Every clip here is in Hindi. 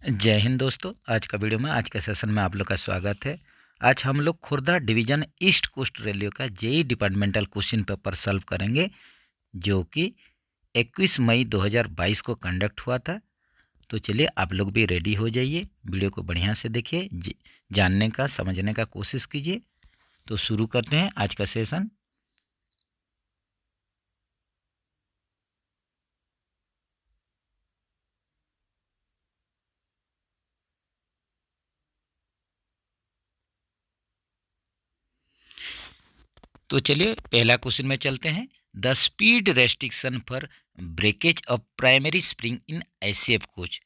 जय हिंद दोस्तों। आज का वीडियो में आज के सेशन में आप लोग का स्वागत है। आज हम लोग Khurda division East Coast Railway का JE departmental question paper solve करेंगे, जो कि 21 मई 2022 को कंडक्ट हुआ था। तो चलिए आप लोग भी रेडी हो जाइए, वीडियो को बढ़िया से देखिए, जानने का समझने का कोशिश कीजिए। तो शुरू करते हैं आज का सेशन। तो चलिए पहला क्वेश्चन में चलते हैं। The speed restriction for breakage of primary spring in ICF coach.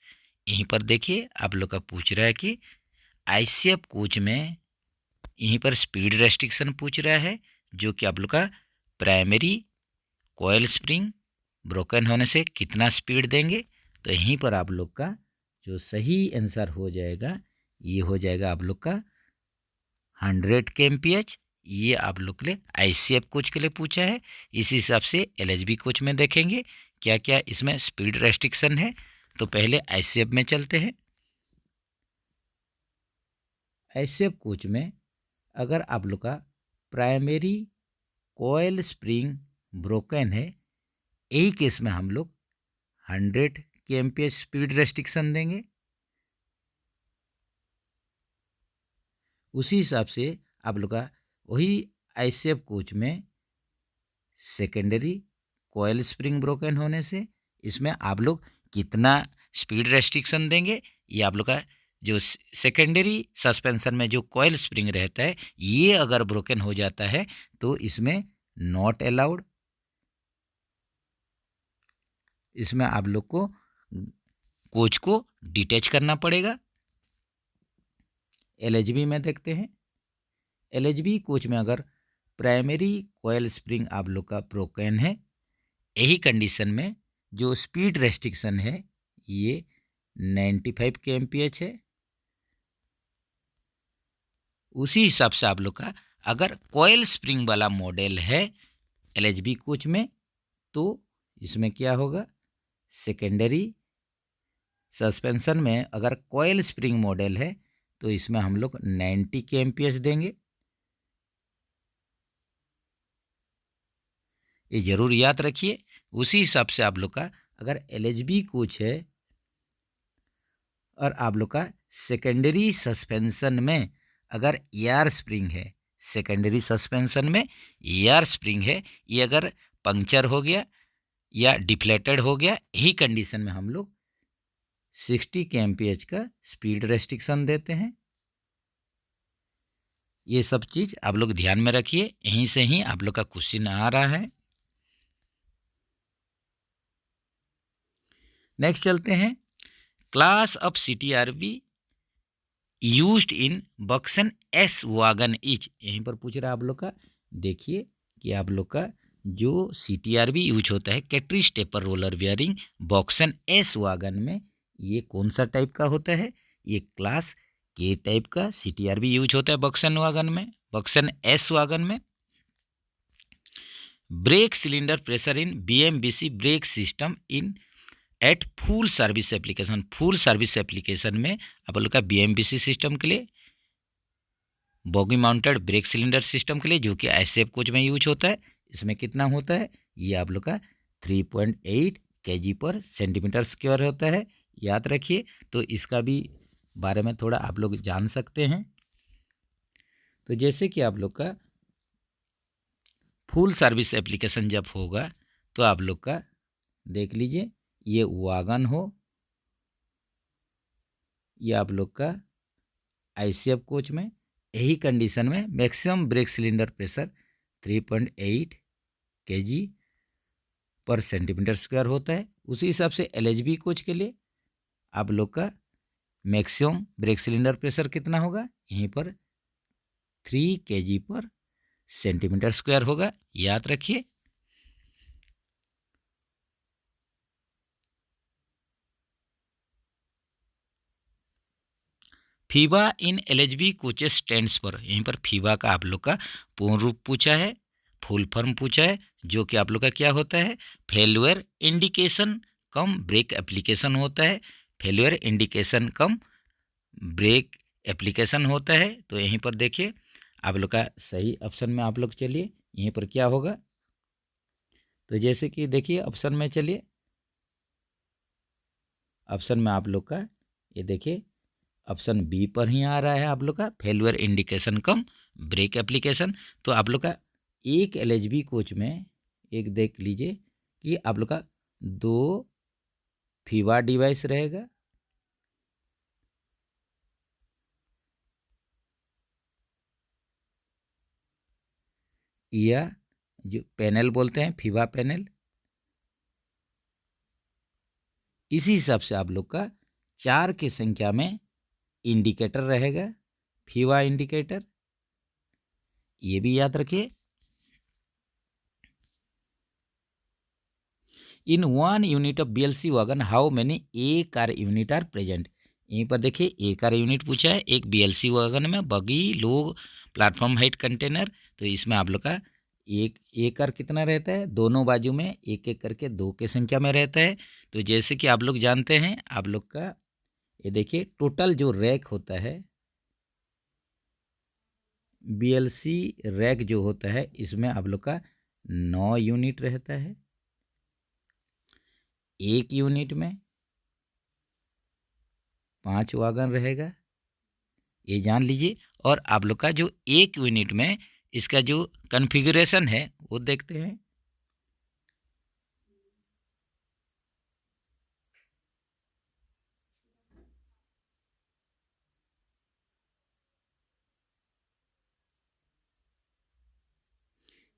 यहीं पर देखिए आप लोग का पूछ रहा है कि आईसीएफ कोच में यहीं पर स्पीड रेस्ट्रिक्शन पूछ रहा है, जो कि आप लोग का प्राइमरी कोयल स्प्रिंग ब्रोकन होने से कितना स्पीड देंगे। तो यहीं पर आप लोग का जो सही आंसर हो जाएगा, ये हो जाएगा आप लोग का 100 kmph। ये आप लोग के लिए आईसीएफ कोच के लिए पूछा है। इस हिसाब से एलएचबी कोच में देखेंगे क्या क्या इसमें स्पीड रेस्ट्रिक्शन है। तो पहले आईसीएफ में चलते हैं। आईसीएफ कोच में अगर आप लोग का प्राइमरी कोयल स्प्रिंग ब्रोकन है, यही केस में हम लोग 100 kmph स्पीड रेस्ट्रिक्शन देंगे। उसी हिसाब से आप लोग का वही आईसीएफ कोच में सेकेंडरी कोयल स्प्रिंग ब्रोकन होने से इसमें आप लोग कितना स्पीड रेस्ट्रिक्शन देंगे। ये आप लोग का जो सेकेंडरी सस्पेंशन में जो कोयल स्प्रिंग रहता है, ये अगर ब्रोकन हो जाता है तो इसमें नॉट अलाउड। इसमें आप लोग को कोच को डिटैच करना पड़ेगा। एलएचबी में देखते हैं। एलएचबी कोच में अगर प्राइमरी कोयल स्प्रिंग आप लोग का ब्रोकन है, यही कंडीशन में जो स्पीड रेस्ट्रिक्शन है ये 95 kmph है। उसी हिसाब से आप लोग का अगर कोयल स्प्रिंग वाला मॉडल है एलएचबी कोच में, तो इसमें क्या होगा, सेकेंडरी सस्पेंशन में अगर कोयल स्प्रिंग मॉडल है तो इसमें हम लोग 90 kmph देंगे। ये जरूर याद रखिए। उसी हिसाब से आप लोग का अगर एलएचबी कोच है और आप लोग का सेकेंडरी सस्पेंशन में अगर एयर स्प्रिंग है, सेकेंडरी सस्पेंशन में एयर स्प्रिंग है, ये अगर पंक्चर हो गया या डिफ्लेटेड हो गया, यही कंडीशन में हम लोग 60 kmph का स्पीड रेस्ट्रिक्शन देते हैं। ये सब चीज़ आप लोग ध्यान में रखिए, यहीं से ही आप लोग का क्वेश्चन आ रहा है। नेक्स्ट चलते हैं। Class of CTRB used in BOXN S wagon each. यहीं पर पूछ रहा है आप लोग का। देखिए कि आप लोग का जो सीटीआरबी यूज होता है cattery stepper roller bearing BOXN S wagon में, ये कौन सा टाइप का होता है, ये क्लास के टाइप का सीटीआरबी यूज होता है बक्सन वागन में, बक्सन एस वागन में। Brake cylinder pressure in BMBC brake system in at full service application. Full service application में आप लोग का बीएमबीसी सिस्टम के लिए, bogie mounted brake cylinder system के लिए, जो कि आईसीएफ कोच में यूज होता है, इसमें कितना होता है, ये आप लोग का 3.8 kg पर सेंटीमीटर स्क्वायर होता है। याद रखिए। तो इसका भी बारे में थोड़ा आप लोग जान सकते हैं। तो जैसे कि आप लोग का फुल सर्विस एप्लीकेशन जब होगा तो आप लोग का देख लीजिए, ये वागन हो या आप लोग का आईसीएफ कोच में, यही कंडीशन में maximum break cylinder pressure 3.8 kg per centimetre square होता है। उसी हिसाब से एलएचबी कोच के लिए आप लोग का मैक्सिमम ब्रेक सिलेंडर प्रेशर कितना होगा, यहीं पर 3 kg पर सेंटीमीटर स्क्वायर होगा। याद रखिए। फीबा इन एलएचबी कोचेस स्टैंड्स पर, यहीं पर फीबा का आप लोग का पूर्ण रूप पूछा है, फुल फॉर्म पूछा है, जो कि आप लोग का क्या होता है, फेलुअर इंडिकेशन कम ब्रेक एप्लीकेशन होता है। फेल्यूर इंडिकेशन कम ब्रेक एप्लीकेशन होता है। तो यहीं पर देखिए आप लोग का सही ऑप्शन में आप लोग चलिए, यहीं पर क्या होगा। तो जैसे कि देखिए ऑप्शन में चलिए, ऑप्शन में आप लोग का ये देखिए ऑप्शन बी पर ही आ रहा है आप लोग का फेल्यूर इंडिकेशन कम ब्रेक एप्लीकेशन। तो आप लोग का एक एलएचबी कोच में एक देख लीजिए कि आप लोग का 2 फीवा डिवाइस रहेगा, या जो पैनल बोलते हैं फीवा पैनल, इसी हिसाब से आप लोग का 4 की संख्या में इंडिकेटर रहेगा, फीवा इंडिकेटर, ये भी याद रखिए। In 1 unit of BLC wagon how many a car unit are present. यहीं पर देखिए ए कार यूनिट पूछा है, एक बीएलसी वैगन में बगी लोग प्लेटफॉर्म हाइट कंटेनर। तो इसमें आप लोग का एक कार कितना रहता है, दोनों बाजू में एक एक करके 2 के संख्या में रहता है। तो जैसे कि आप लोग जानते हैं आप लोग का ये देखिए टोटल जो रैक होता है बीएलसी रैक जो होता है इसमें आप लोग का 9 यूनिट रहता है, एक यूनिट में 5 वागन रहेगा, ये जान लीजिए। और आप लोग का जो एक यूनिट में इसका जो कॉन्फ़िगरेशन है वो देखते हैं।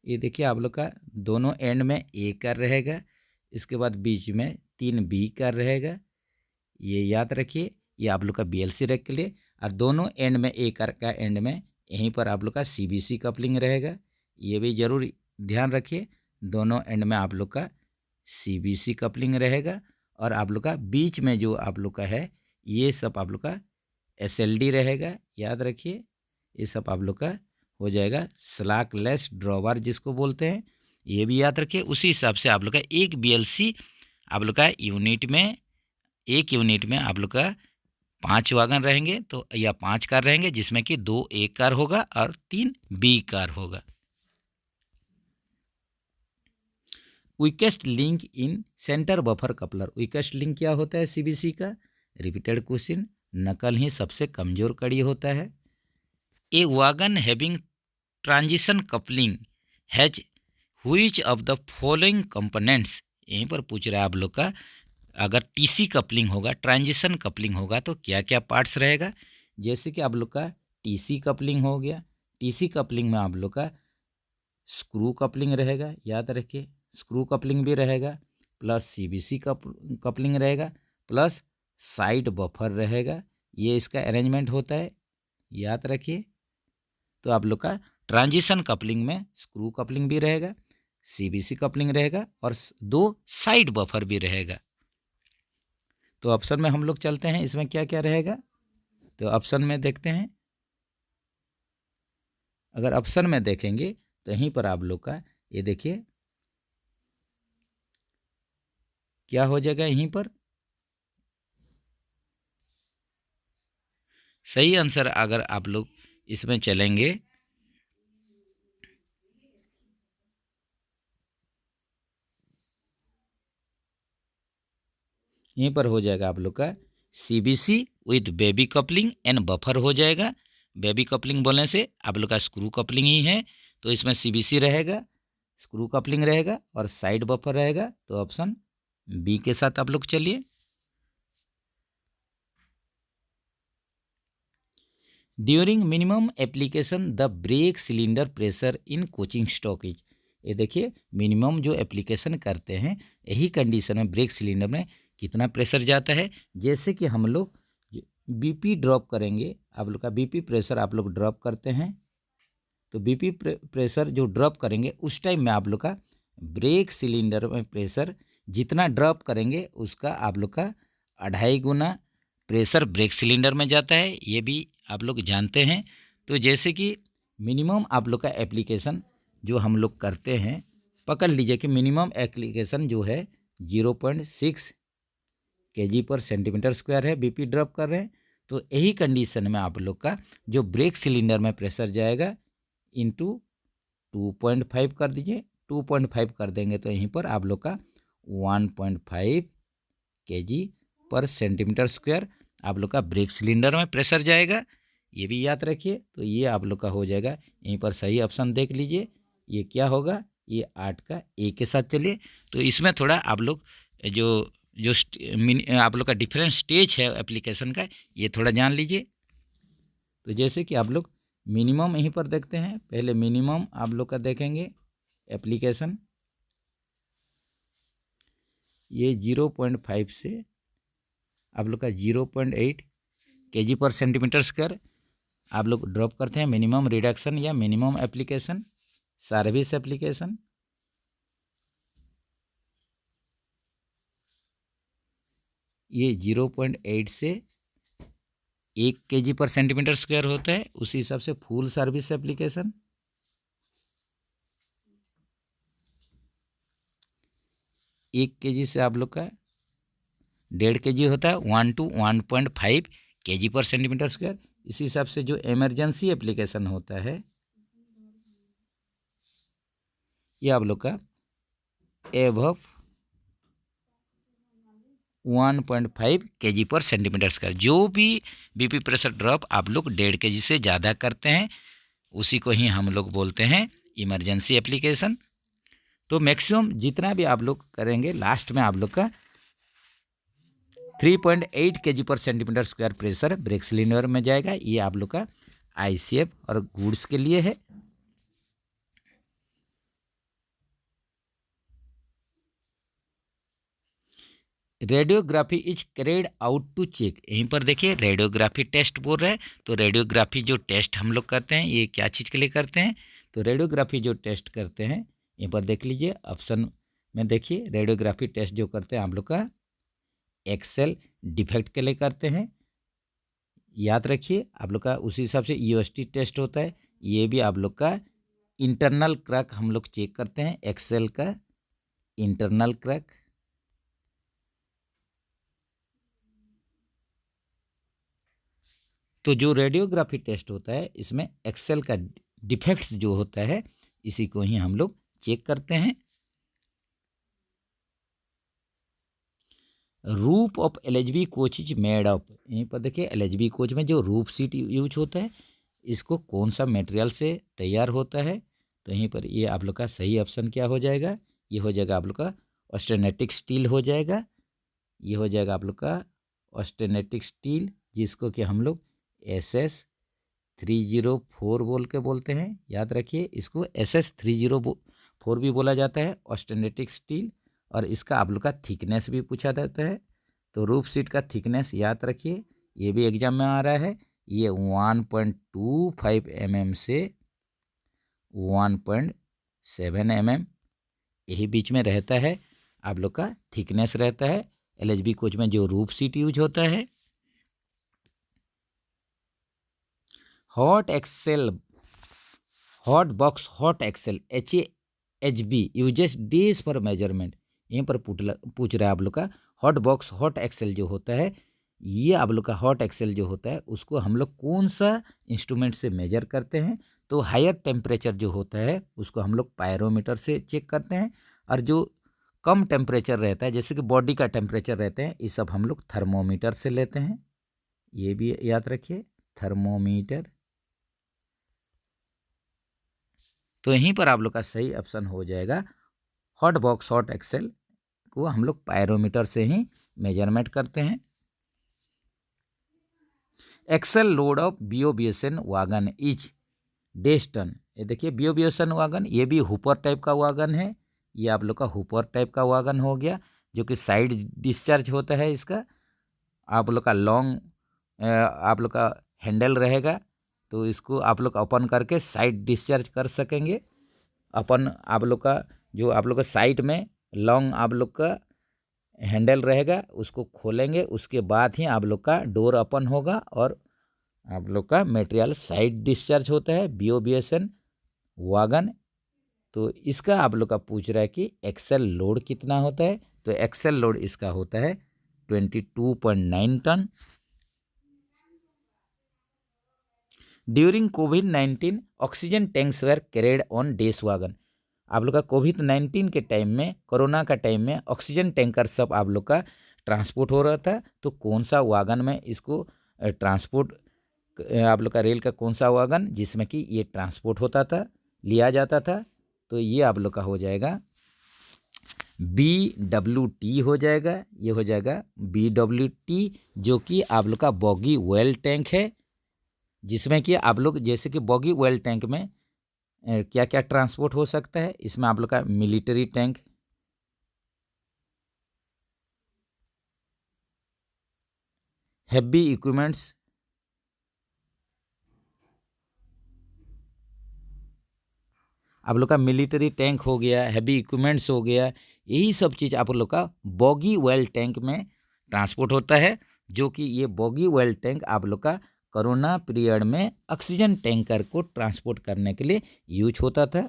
ये देखिए आप लोग का दोनों एंड में ए कार रहेगा, इसके बाद बीच में 3 बी कार रहेगा, ये याद रखिए। ये आप लोग का बीएलसी रैक के लिए। और दोनों एंड में ए कार का एंड में यहीं पर आप लोग का सीबीसी कपलिंग रहेगा, ये भी जरूर ध्यान रखिए। दोनों एंड में आप लोग का सीबीसी कपलिंग रहेगा। और आप लोग का बीच में जो आप लोग का है ये सब आप लोग का एसएलडी रहेगा, याद रखिए। ये सब आप लोग का हो जाएगा स्लैकलेस ड्रॉवर जिसको बोलते हैं, ये भी याद रखिए। उसी हिसाब से आप लोग का एक बीएलसी आप लोग का यूनिट में, एक यूनिट में आप लोग का 5 वागन रहेंगे तो या 5 कार रहेंगे, जिसमें कि 2 ए कार होगा और 3 बी कार होगा। Weakest link in centre buffer coupler. Weakest link क्या होता है सीबीसी का, रिपीटेड क्वेश्चन, नकल ही सबसे कमजोर कड़ी होता है। A wagon having transition coupling has which of the following components. यहीं पर पूछ रहा है आप लोग का अगर टीसी कपलिंग होगा, ट्रांजिशन कपलिंग होगा तो क्या क्या पार्ट्स रहेगा। जैसे कि आप लोग का टीसी कपलिंग हो गया, टीसी कपलिंग में आप लोग का स्क्रू कपलिंग रहेगा, याद रखिए स्क्रू कपलिंग भी रहेगा, प्लस सीबीसी कपलिंग रहेगा, प्लस साइड बफर रहेगा। ये इसका अरेंजमेंट होता है, याद रखिए। तो आप लोग का ट्रांजिशन कपलिंग में स्क्रू कपलिंग भी रहेगा, सीबीसी कपलिंग रहेगा और 2 साइड बफर भी रहेगा। तो ऑप्शन में हम लोग चलते हैं, इसमें क्या क्या रहेगा। तो ऑप्शन में देखते हैं, अगर ऑप्शन में देखेंगे तो यहीं पर आप लोग का ये देखिए क्या हो जाएगा। यहीं पर सही आंसर अगर आप लोग इसमें चलेंगे यहीं पर हो जाएगा आप लोग का CBC with baby coupling and buffer हो जाएगा। बेबी कपलिंग बोलने से आप लोग का स्क्रू कपलिंग ही है, तो इसमें सीबीसी रहेगा, स्क्रू कपलिंग रहेगा और साइड बफर रहेगा। तो ऑप्शन बी के साथ आप लोग चलिए। During minimum application the break cylinder pressure in coaching stockage. ये देखिए मिनिमम जो एप्लीकेशन करते हैं यही कंडीशन में ब्रेक सिलेंडर में कितना प्रेशर जाता है। जैसे कि हम लोग बीपी ड्रॉप करेंगे, आप लोग का बीपी प्रेशर आप लोग ड्रॉप करते हैं, तो बीपी प्रेशर जो ड्रॉप करेंगे उस टाइम में आप लोग का ब्रेक सिलेंडर में प्रेशर जितना ड्रॉप करेंगे उसका आप लोग का 2.5 गुना प्रेशर ब्रेक सिलेंडर में जाता है, ये भी आप लोग जानते हैं। तो जैसे कि मिनिमम आप लोग का एप्लीकेशन जो हम लोग करते हैं, पकड़ लीजिए कि मिनिमम एप्लीकेशन जो है 0.6 केजी पर सेंटीमीटर स्क्वायर है, बीपी ड्रॉप कर रहे हैं। तो यही कंडीशन में आप लोग का जो ब्रेक सिलेंडर में प्रेशर जाएगा इंटू 2.5 कर दीजिए। 2.5 कर देंगे तो यहीं पर आप लोग का 1.5 केजी पर सेंटीमीटर स्क्वायर आप लोग का ब्रेक सिलेंडर में प्रेशर जाएगा। ये भी याद रखिए। तो ये आप लोग का हो जाएगा। यहीं पर सही ऑप्शन देख लीजिए, ये क्या होगा, ये 8 का ए के साथ चलिए। तो इसमें थोड़ा आप लोग जो जो आप लोग का डिफरेंट स्टेज है एप्लीकेशन का, ये थोड़ा जान लीजिए। तो जैसे कि आप लोग मिनिमम यहीं पर देखते हैं। पहले मिनिमम आप लोग का देखेंगे एप्लीकेशन, ये 0.5 से आप लोग का 0.8 केजी पर सेंटीमीटर स्क्वायर आप लोग ड्रॉप करते हैं। मिनिमम रिडक्शन या मिनिमम एप्लीकेशन, सर्विस एप्लीकेशन। ये 0.8 से 1 केजी पर सेंटीमीटर स्क्वायर होता है, उसी हिसाब से फुल सर्विस एप्लीकेशन। एक केजी से आप लोग का 1.5 केजी होता है, 1 to 1.5 केजी पर सेंटीमीटर स्क्वायर। इसी हिसाब से जो इमरजेंसी एप्लीकेशन होता है, ये आप लोग का एबव 1.5 केजी पर सेंटीमीटर स्क्वायर। जो भी बीपी प्रेशर ड्रॉप आप लोग 1.5 केजी से ज़्यादा करते हैं, उसी को ही हम लोग बोलते हैं इमरजेंसी एप्लीकेशन। तो मैक्सिमम जितना भी आप लोग करेंगे, लास्ट में आप लोग का 3.8 केजी पर centimetre square pressure brake cylinder में जाएगा। ये आप लोग का आईसीएफ और गुड्स के लिए है। Radiography is carried out to check. यहीं पर देखिए रेडियोग्राफी टेस्ट बोल रहे हैं। तो रेडियोग्राफी जो टेस्ट हम लोग करते हैं, ये क्या चीज़ के लिए करते हैं? तो रेडियोग्राफी जो टेस्ट करते हैं, यहीं पर देख लीजिए ऑप्शन में देखिए, रेडियोग्राफी टेस्ट जो करते हैं आप लोग का एक्सेल डिफेक्ट के लिए करते हैं। याद रखिए आप लोग का उसी हिसाब से यूएसटी टेस्ट होता है। ये भी आप लोग का इंटरनल क्रैक हम लोग चेक करते हैं, एक्सेल का इंटरनल क्रैक। तो जो रेडियोग्राफी टेस्ट होता है, इसमें एक्सेल का डिफेक्ट्स जो होता है, इसी को ही हम लोग चेक करते हैं। रूप of LHB coach is made of. यहीं पर देखिए एलएचबी कोच में जो रूप सीट यूज होता है, इसको कौन सा मटेरियल से तैयार होता है? तो यहीं पर ये आप लोग का सही ऑप्शन क्या हो जाएगा? ये हो जाएगा आप लोग का ऑस्टेनेटिक स्टील हो जाएगा। ये हो जाएगा आप लोग का ऑस्टेनेटिक स्टील, जिसको कि हम लोग SS304 बोल के बोलते हैं। याद रखिए, इसको SS304 भी बोला जाता है, ऑस्टेनेटिक स्टील। और इसका आप लोग का थिकनेस भी पूछा जाता है। तो रूफ सीट का थिकनेस याद रखिए, ये भी एग्जाम में आ रहा है। ये 1.25 mm से 1.7 mm यही बीच में रहता है आप लोग का थिकनेस रहता है एलएचबी कोच में जो रूफ सीट यूज होता है। Hot axle, hot box hot axle HAHB uses days for measurement. यहीं पर पूछ रहा है आप लोग का हॉट बॉक्स हॉट एक्सेल जो होता है, ये आप लोग का हॉट एक्सेल जो होता है, उसको हम लोग कौन सा इंस्ट्रूमेंट से मेजर करते हैं? तो हायर टेम्परेचर जो होता है, उसको हम लोग पायरोमीटर से चेक करते हैं। और जो कम टेम्परेचर रहता है, जैसे कि बॉडी का टेम्परेचर रहते हैं, ये सब हम लोग थर्मोमीटर से लेते हैं। ये भी याद रखिए, थर्मोमीटर। तो यहीं पर आप लोग का सही ऑप्शन हो जाएगा, हॉट बॉक्स हॉट एक्सेल को हम लोग पायरोमीटर से ही मेजरमेंट करते हैं। Axle load of BOBSN wagon each डेस्टन। ये देखिए BOBSN वागन, ये भी हुपर टाइप का वागन है। ये आप लोग का हुपर टाइप का वागन हो गया, जो कि साइड डिस्चार्ज होता है। इसका आप लोग का लॉन्ग आप लोग का हैंडल रहेगा, तो इसको आप लोग ओपन करके साइड डिस्चार्ज कर सकेंगे। अपन आप लोग का जो आप लोग का साइड में लॉन्ग आप लोग का हैंडल रहेगा, उसको खोलेंगे, उसके बाद ही आप लोग का डोर ओपन होगा और आप लोग का मटेरियल साइड डिस्चार्ज होता है BOBSN वागन। तो इसका आप लोग का पूछ रहा है कि एक्सेल लोड कितना होता है? तो एक्सेल लोड इसका होता है 22.9 टन। ड्यूरिंग कोविड-19 oxygen tanks were carried on dash wagon. आप लोग का कोविड-19 के टाइम में, कोरोना का टाइम में ऑक्सीजन टैंकर सब आप लोग का ट्रांसपोर्ट हो रहा था, तो कौन सा वागन में इसको ट्रांसपोर्ट, आप लोग का रेल का कौन सा वागन जिसमें कि ये ट्रांसपोर्ट होता था, लिया जाता था, तो ये आप लोग का हो जाएगा BWT हो जाएगा। ये हो जाएगा BWT, जो कि आप लोग का बॉगी वेल टैंक है, जिसमें कि आप लोग जैसे कि बॉगी वेल टैंक में क्या क्या ट्रांसपोर्ट हो सकता है। इसमें आप लोग का मिलिट्री टैंक, हैवी इक्विपमेंट्स, आप लोग का मिलिट्री टैंक हो गया, हैवी इक्विपमेंट्स हो गया, यही सब चीज़ आप लोग का बॉगी वेल टैंक में ट्रांसपोर्ट होता है, जो कि ये बॉगी वेल टैंक आप लोग का कोरोना पीरियड में ऑक्सीजन टैंकर को ट्रांसपोर्ट करने के लिए यूज होता था।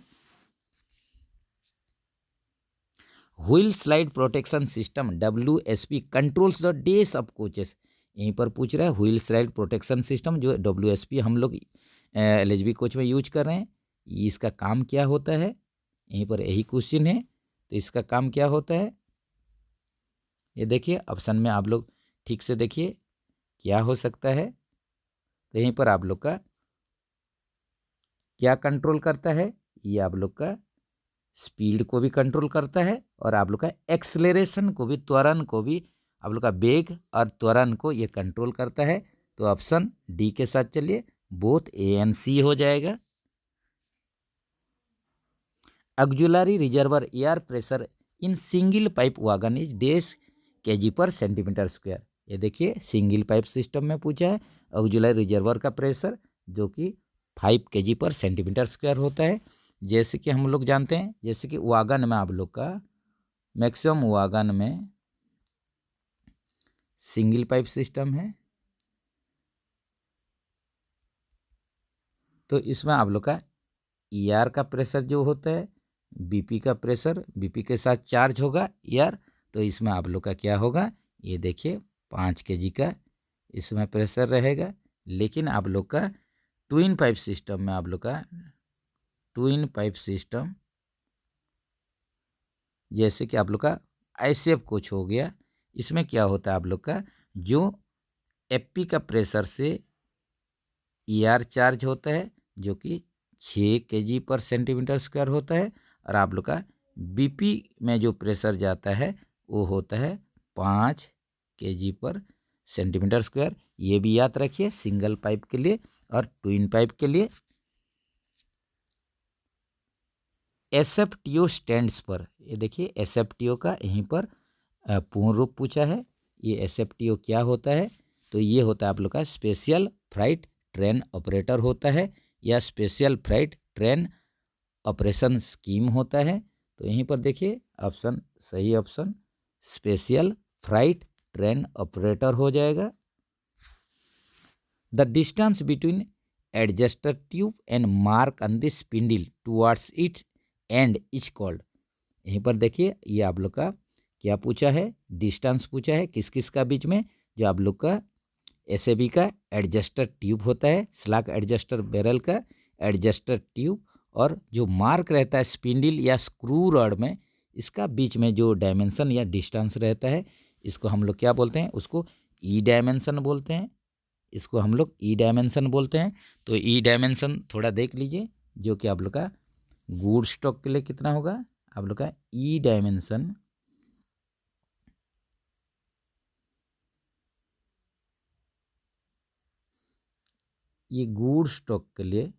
Wheel slide protection system WSP controls the days of coaches. यहीं पर पूछ रहा है व्हील स्लाइड प्रोटेक्शन सिस्टम जो WSP हम लोग LHB कोच में यूज कर रहे हैं, इसका काम क्या होता है। यहीं पर यही क्वेश्चन है, तो इसका काम क्या होता है ये देखिए ऑप्शन में आप लोग ठीक से देखिए क्या हो सकता है। तो यहीं पर आप लोग का क्या कंट्रोल करता है, ये आप लोग का स्पीड को भी कंट्रोल करता है, और आप लोग का एक्सलेरेशन को भी, त्वरण को भी, आप लोग का वेग और त्वरण को ये कंट्रोल करता है। तो ऑप्शन डी के साथ चलिए, बोथ A and C हो जाएगा। Auxiliary reservoir air pressure in single pipe wagon is dash kg per centimetre square. ये देखिए सिंगल पाइप सिस्टम में पूछा है ऑक्सिलरी रिजर्वर का प्रेशर जो कि 5 kg पर सेंटीमीटर स्क्वायर होता है। जैसे कि हम लोग जानते हैं, जैसे कि वागन में आप लोग का मैक्सिमम वागन में सिंगल पाइप सिस्टम है, तो इसमें आप लोग का ER का प्रेशर जो होता है, BP का प्रेशर, BP के साथ चार्ज होगा ER, तो इसमें आप लोग का क्या होगा, ये देखिए 5 kg का इसमें प्रेशर रहेगा। लेकिन आप लोग का ट्विन पाइप सिस्टम में, आप लोग का ट्विन पाइप सिस्टम जैसे कि आप लोग का ICF कोच हो गया, इसमें क्या होता है आप लोग का जो FP का प्रेशर से ER चार्ज होता है जो कि 6 kg पर सेंटीमीटर स्क्वायर होता है, और आप लोग का BP में जो प्रेशर जाता है वो होता है 5 kg पर सेंटीमीटर स्क्वायर। ये भी याद रखिए सिंगल पाइप के लिए और ट्विन पाइप के लिए। SFTO स्टैंड्स पर, ये देखिए SFTO का यहीं पर पूर्ण रूप पूछा है। ये SFTO क्या होता है, तो ये होता है आप लोग का स्पेशल फ्राइट ट्रेन ऑपरेटर होता है, या special freight train operation scheme होता है। तो यहीं पर देखिए ऑप्शन, सही option special freight train operator हो जाएगा। The distance between adjuster tube and mark on the spindle towards it end is called. यहीं पर देखिए ये आप लोग का क्या पूछा है, डिस्टेंस पूछा है किस किस का बीच में, जो आप लोग का SAB का एडजस्टर ट्यूब होता है, स्लॉक एडजस्टर बैरल का एडजस्टर ट्यूब, और जो मार्क रहता है स्पिंडल या स्क्रू रॉड में, इसका बीच में जो डायमेंशन या डिस्टेंस रहता है, इसको हम लोग क्या बोलते हैं, उसको ई डायमेंशन बोलते हैं, इसको हम लोग ई डायमेंशन बोलते हैं। तो ई डायमेंशन थोड़ा देख लीजिए, जो कि आप लोग का गुड स्टॉक के लिए कितना होगा, आप लोग का ई डायमेंशन, ये गुड स्टॉक के लिए,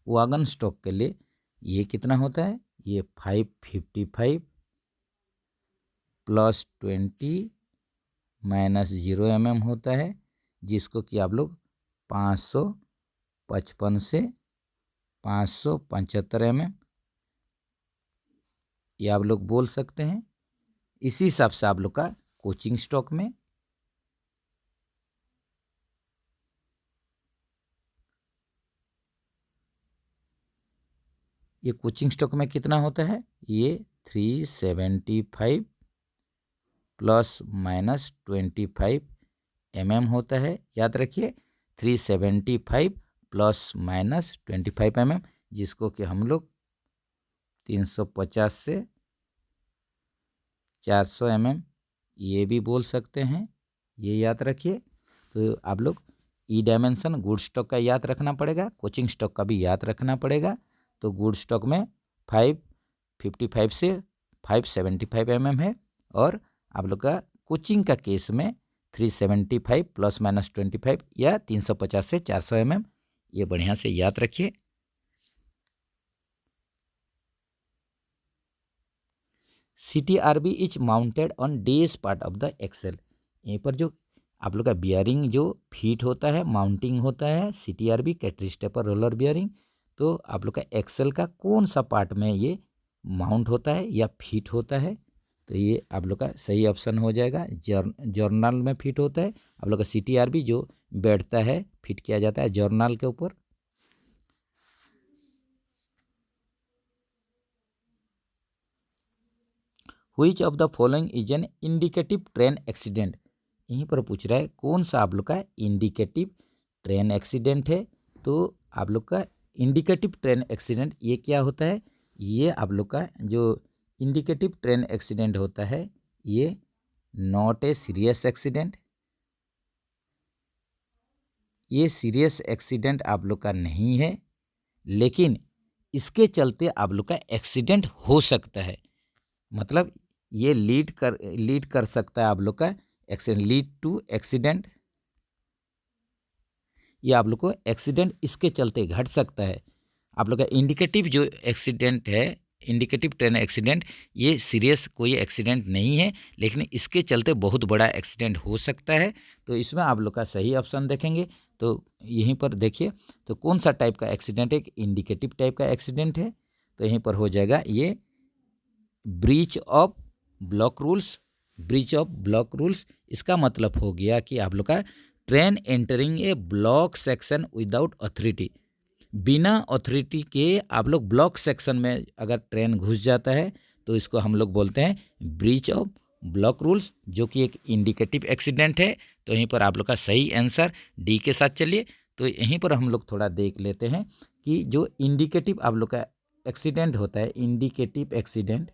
वागन स्टॉक के लिए ये कितना होता है, ये 555 + 20 - 0 mm होता है, जिसको कि आप लोग 555 से 575 mm ये आप लोग बोल सकते हैं। इसी हिसाब से आप लोग का कोचिंग स्टॉक में ये कोचिंग स्टॉक में कितना होता है, ये 375 ±25 mm होता है। याद रखिए 375 ±25 mm, जिसको कि हम लोग 350 से 400 mm ये भी बोल सकते हैं। ये याद रखिए। तो आप लोग ई डायमेंशन गुड स्टॉक का याद रखना पड़ेगा, कोचिंग स्टॉक का भी याद रखना पड़ेगा। तो गुड स्टॉक में 555 से 575 mm है, और आप लोग का कोचिंग का केस में 375 ±25 या 350 से 400 mm। ये बढ़िया से याद रखिए। CTRB is mounted on dash part of the axle. यहीं पर जो आप लोग का बियरिंग जो फिट होता है, माउंटिंग होता है CTRB cattery stepper roller bearing. तो आप लोग का एक्सेल का कौन सा पार्ट में ये माउंट होता है या फिट होता है? तो ये आप लोग का सही ऑप्शन हो जाएगा, जर्नल में फिट होता है। आप लोग का CTRB जो बैठता है, फिट किया जाता है जर्नल के ऊपर। Which of the following is an indicative train accident. यहीं पर पूछ रहा है कौन सा आप लोग का इंडिकेटिव ट्रेन एक्सीडेंट है। तो आप लोग का इंडिकेटिव ट्रेन एक्सीडेंट ये क्या होता है? ये आप लोग का जो इंडिकेटिव ट्रेन एक्सीडेंट होता है, ये नॉट ए सीरियस एक्सीडेंट। ये सीरियस एक्सीडेंट आप लोग का नहीं है, लेकिन इसके चलते आप लोग का एक्सीडेंट हो सकता है। मतलब ये लीड कर सकता है आप लोग का एक्सीडेंट, लीड टू एक्सीडेंट। ये आप लोग को एक्सीडेंट इसके चलते घट सकता है। आप लोग का इंडिकेटिव जो एक्सीडेंट है, इंडिकेटिव ट्रेन एक्सीडेंट, ये सीरियस कोई एक्सीडेंट नहीं है, लेकिन इसके चलते बहुत बड़ा एक्सीडेंट हो सकता है। तो इसमें आप लोग का सही ऑप्शन देखेंगे तो यहीं पर देखिए, तो कौन सा टाइप का एक्सीडेंट है? इंडिकेटिव टाइप का एक्सीडेंट है। तो यहीं पर हो जाएगा ये breach of block rules. Breach of block rules इसका मतलब हो गया कि आप लोग का ट्रेन एंटरिंग ए ब्लॉक सेक्शन विदाउट अथॉरिटी, बिना अथॉरिटी के आप लोग ब्लॉक सेक्शन में अगर ट्रेन घुस जाता है तो इसको हम लोग बोलते हैं ब्रीच ऑफ ब्लॉक रूल्स, जो कि एक इंडिकेटिव एक्सीडेंट है। तो यहीं पर आप लोग का सही आंसर डी के साथ चलिए। तो यहीं पर हम लोग थोड़ा देख लेते हैं कि जो इंडिकेटिव आप लोग का एक्सीडेंट होता है, इंडिकेटिव एक्सीडेंट,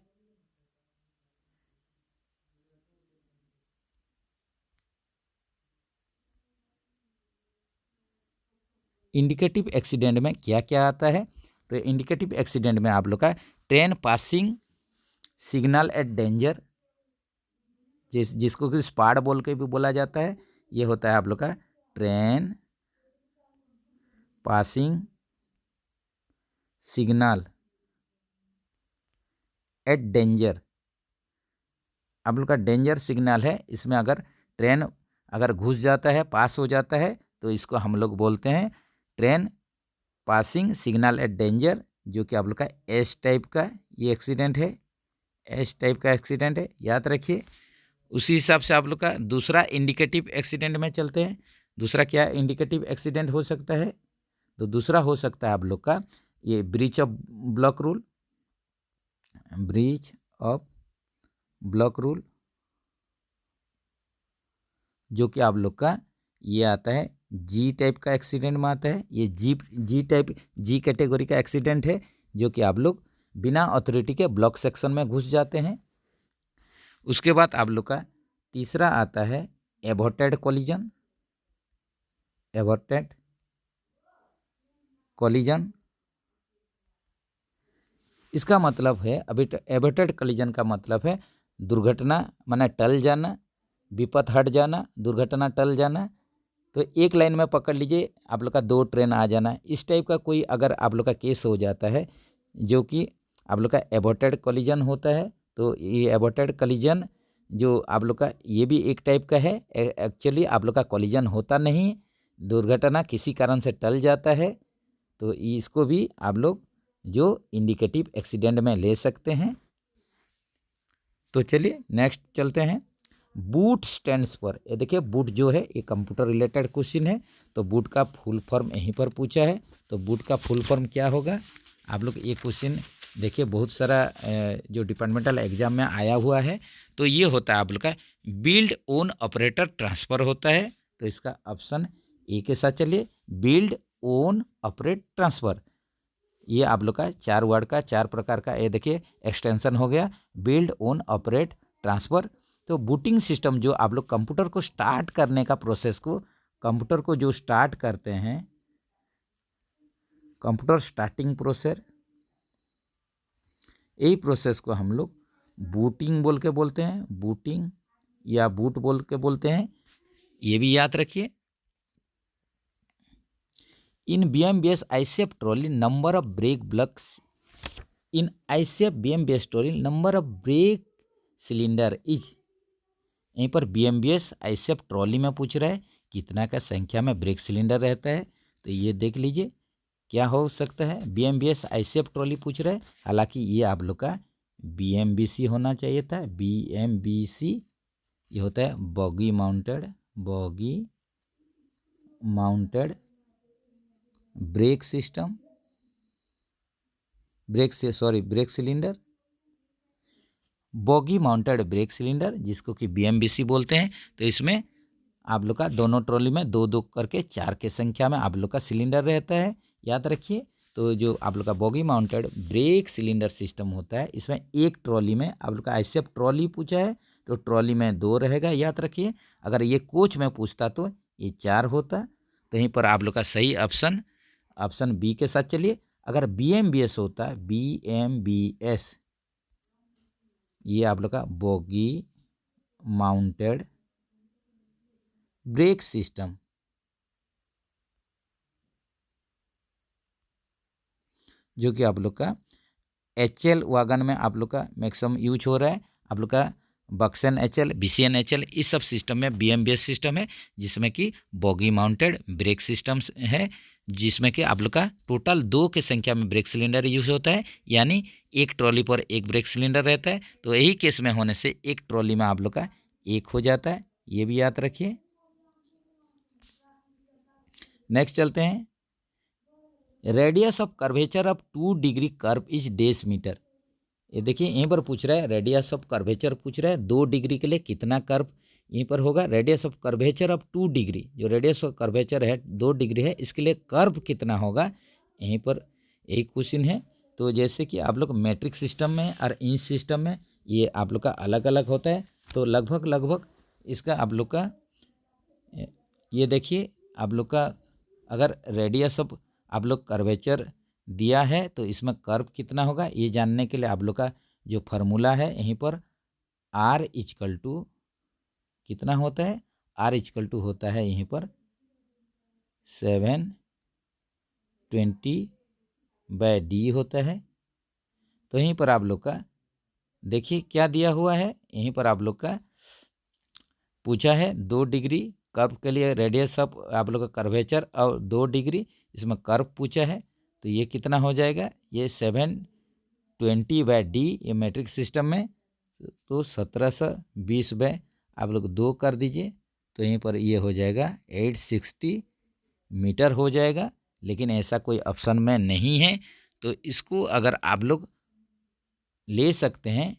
इंडिकेटिव एक्सीडेंट में क्या क्या आता है? तो इंडिकेटिव एक्सीडेंट में आप लोग का train passing signal eight danger, जिसको कि स्पाड बोल के भी बोला जाता है, ये होता है आप लोग का train passing signal eight danger. आप लोग का डेंजर सिग्नल है, इसमें अगर ट्रेन अगर घुस जाता है, पास हो जाता है, तो इसको हम लोग बोलते हैं train passing signal eight danger, जो कि आप लोग का एस टाइप का ये एक्सीडेंट है, एस टाइप का एक्सीडेंट है, याद रखिए। उसी हिसाब से आप लोग का दूसरा इंडिकेटिव एक्सीडेंट में चलते हैं। दूसरा क्या इंडिकेटिव एक्सीडेंट हो सकता है? तो दूसरा हो सकता है आप लोग का ये breach of block rule, breach of block rule, जो कि आप लोग का ये आता है जी टाइप का एक्सीडेंट में आता है। ये जी कैटेगरी का एक्सीडेंट है, जो कि आप लोग बिना अथॉरिटी के ब्लॉक सेक्शन में घुस जाते हैं। उसके बाद आप लोग का तीसरा आता है एबॉर्टेड कोलिजन, एबॉर्टेड कोलिजन। इसका मतलब है अभी एबॉर्टेड कोलिजन का मतलब है दुर्घटना माने टल जाना, विपत हट जाना, दुर्घटना टल जाना। तो एक लाइन में पकड़ लीजिए आप लोग का दो ट्रेन आ जाना, इस टाइप का कोई अगर आप लोग का केस हो जाता है, जो कि आप लोग का एबॉर्टेड कोलिजन होता है। तो ये एबॉर्टेड कोलिजन जो आप लोग का ये भी एक टाइप का है। एक्चुअली आप लोग का कोलिजन होता नहीं, दुर्घटना किसी कारण से टल जाता है। तो इसको भी आप लोग जो इंडिकेटिव एक्सीडेंट में ले सकते हैं। तो चलिए नेक्स्ट चलते हैं। बूट स्टैंड्स पर, ये देखिए बूट जो है ये कंप्यूटर रिलेटेड क्वेश्चन है। तो बूट का फुल फॉर्म यहीं पर पूछा है। तो बूट का फुल फॉर्म क्या होगा? आप लोग ये क्वेश्चन देखिए बहुत सारा जो डिपार्टमेंटल एग्जाम में आया हुआ है। तो ये होता है आप लोग का बिल्ड ओन ऑपरेटर ट्रांसफ़र होता है। तो इसका ऑप्शन ए के साथ चलिए, बिल्ड ओन ऑपरेट ट्रांसफ़र। ये आप लोग का 4 वर्ड का 4 प्रकार का ये देखिए एक्सटेंशन हो गया, बिल्ड ओन ऑपरेट ट्रांसफ़र। तो बूटिंग सिस्टम जो आप लोग कंप्यूटर को स्टार्ट करने का प्रोसेस को, कंप्यूटर को जो स्टार्ट करते हैं, कंप्यूटर स्टार्टिंग प्रोसेस, यही प्रोसेस को हम लोग बूटिंग बोल के बोलते हैं, बूटिंग या बूट बोल के बोलते हैं, ये भी याद रखिए। In BMBS ICF trolley number of brake blocks, in ICF BMBS trolley number of brake cylinder is, यहीं पर BMBS ICF ट्रॉली में पूछ रहा है कितना का संख्या में ब्रेक सिलेंडर रहता है। तो ये देख लीजिए क्या हो सकता है, BMBS ICF ट्रॉली पूछ रहा है। हालांकि ये आप लोग का BMBC होना चाहिए था, BMBC ये होता है boggy mounted brake system, brake cylinder, boggy mounted brake cylinder, जिसको कि BMBC बोलते हैं। तो इसमें आप लोग का दोनों ट्रॉली में 2-2 करके 4 के संख्या में आप लोग का सिलेंडर रहता है, याद रखिए। तो जो आप लोग का boggy mounted brake cylinder system होता है, इसमें एक ट्रॉली में आप लोग का ICF ट्रॉली पूछा है तो ट्रॉली में 2 रहेगा, याद रखिए। अगर ये कोच में पूछता तो ये 4 होता। तो यहीं पर आप लोग का सही ऑप्शन बी के साथ चलिए। अगर BMBS होता, BMBS, ये आप लोग का बॉगी माउंटेड ब्रेक सिस्टम, जो कि आप लोग का HL वागन में आप लोग का मैक्सिमम यूज हो रहा है। आप लोग का बक्सन HL, BCN HL, इस सब सिस्टम में BMBS सिस्टम है, जिसमें कि बॉगी माउंटेड ब्रेक सिस्टम्स है, जिसमें कि आप लोग का टोटल 2 के संख्या में ब्रेक सिलेंडर यूज होता है, यानी एक ट्रॉली पर एक ब्रेक सिलेंडर रहता है। तो यही केस में होने से एक ट्रॉली में आप लोग का एक हो जाता है, ये भी याद रखिए। नेक्स्ट चलते हैं, radius of curvature of 2 degree curve is decimetre. ये देखिए यहीं पर पूछ रहा है, रेडियस ऑफ कर्वेचर पूछ रहा है 2 डिग्री के लिए कितना कर्व यहीं पर होगा। Radius of curvature of 2 degree, जो रेडियस ऑफ कर्वेचर है 2 डिग्री है, इसके लिए कर्व कितना होगा, यहीं पर एक क्वेश्चन है। तो जैसे कि आप लोग मैट्रिक सिस्टम में और इंच सिस्टम में ये आप लोग का अलग अलग होता है। तो लगभग इसका आप लोग का ये देखिए, आप लोग का अगर रेडियस ऑफ आप लोग कर्वेचर दिया है तो इसमें कर्व कितना होगा, ये जानने के लिए आप लोग का जो फार्मूला है यहीं पर R इक्वल टू कितना होता है, R इक्वल टू होता है यहीं पर 720/d होता है। तो यहीं पर आप लोग का देखिए क्या दिया हुआ है, यहीं पर आप लोग का पूछा है 2 डिग्री कर्व के लिए रेडियस ऑफ आप लोग का कर्वेचर और 2 डिग्री इसमें कर्व पूछा है। तो ये कितना हो जाएगा, ये 720/d, ये मैट्रिक सिस्टम में तो 1720 आप लोग 2 कर दीजिए। तो यहीं पर ये हो जाएगा 860 मीटर हो जाएगा। लेकिन ऐसा कोई ऑप्शन में नहीं है, तो इसको अगर आप लोग ले सकते हैं,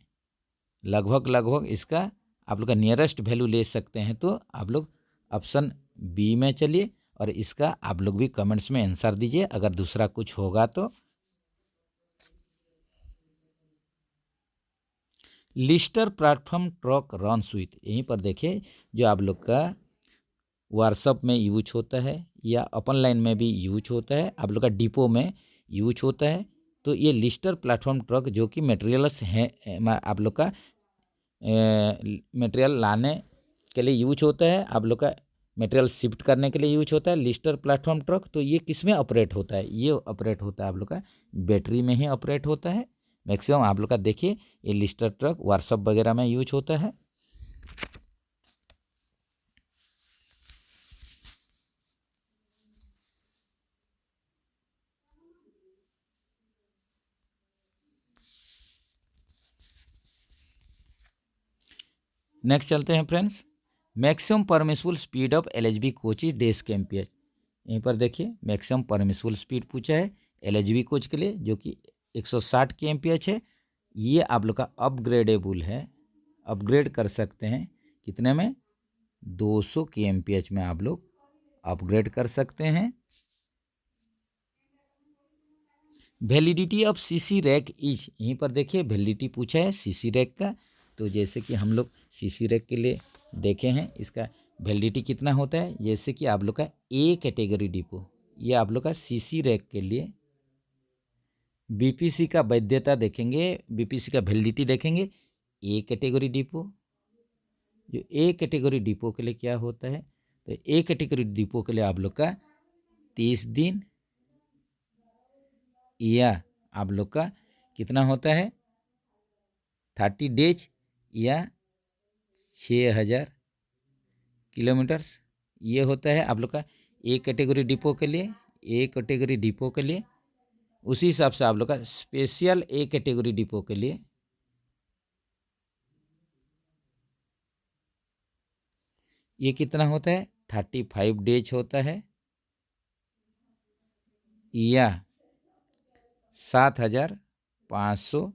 लगभग इसका आप लोग का नियरेस्ट वैल्यू ले सकते हैं, तो आप लोग ऑप्शन बी में चलिए और इसका आप लोग भी कमेंट्स में आंसर दीजिए अगर दूसरा कुछ होगा तो। Lister platform truck run with, यहीं पर देखिए जो आप लोग का वर्कशॉप में यूज होता है या ओपन लाइन में भी यूज होता है, आप लोग का डिपो में यूज होता है। तो ये लिस्टर प्लेटफॉर्म ट्रक जो कि मटेरियल्स हैं आप लोग का मटेरियल लाने के लिए यूज होता है, आप लोग का मटेरियल शिफ्ट करने के लिए यूज होता है लिस्टर प्लेटफॉर्म ट्रक। तो ये किस में ऑपरेट होता है, ये ऑपरेट होता है आप लोग का बैटरी में ही ऑपरेट होता है मैक्सिमम। आप लोग का देखिए ये लिस्टर ट्रक वर्कशॉप वगैरह में यूज होता है। नेक्स्ट चलते हैं friends, maximum permissible speed of LHB coach is days के एम्पियर। यहीं पर देखिए मैक्सिमम परमिसिबल स्पीड पूछा है LHB कोच के लिए जो कि 160 kmph है। ये आप लोग का अपग्रेडेबल है, अपग्रेड कर सकते हैं कितने में 200 kmph में आप लोग अपग्रेड कर सकते हैं। Validity of CC rack is, यहीं पर देखिए वैलिडिटी पूछा है सीसी रैक का। तो जैसे कि हम लोग सीसी रैक के लिए देखे हैं, इसका वैलिडिटी कितना होता है। जैसे कि आप लोग का ए कैटेगरी डिपो, ये आप लोग का सीसी रैक के लिए बीपीसी का वैधता देखेंगे, बीपीसी का वैलिडिटी देखेंगे। ए कैटेगरी डिपो, जो ए कैटेगरी डिपो के लिए क्या होता है, तो ए कैटेगरी डिपो के लिए आप लोग का 30 दिन या आप लोग का कितना होता है 30 डेज या 6000 किलोमीटर्स, ये होता है आप लोग का ए कैटेगरी डिपो के लिए। ए कैटेगरी डिपो के लिए उसी हिसाब से आप लोग का स्पेशल ए कैटेगरी डिपो के लिए ये कितना होता है 35 डेज होता है या 7500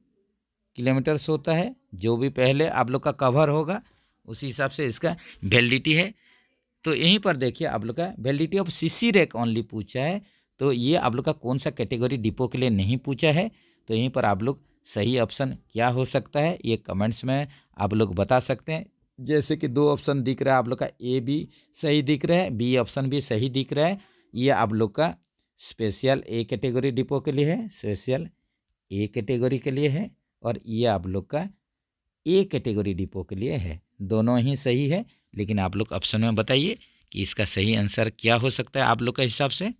किलोमीटर्स होता है। जो भी पहले आप लोग का कवर होगा उसी हिसाब से इसका वैलिडिटी है। तो यहीं पर देखिए आप लोग का validity of CC rack only पूछा है, तो ये आप लोग का कौन सा कैटेगरी डिपो के लिए नहीं पूछा है। तो यहीं पर आप लोग सही ऑप्शन क्या हो सकता है ये कमेंट्स में आप लोग बता सकते हैं। जैसे कि 2 ऑप्शन दिख रहा है आप लोग का, ए भी सही दिख रहा है, बी ऑप्शन भी सही दिख रहा है। ये आप लोग का स्पेशल ए कैटेगरी डिपो के लिए है, स्पेशल ए कैटेगरी के लिए है, और ये आप लोग का ए कैटेगरी डिपो के लिए है। दोनों ही सही है, लेकिन आप लोग ऑप्शन में बताइए कि इसका सही आंसर क्या हो सकता है आप लोग के हिसाब से।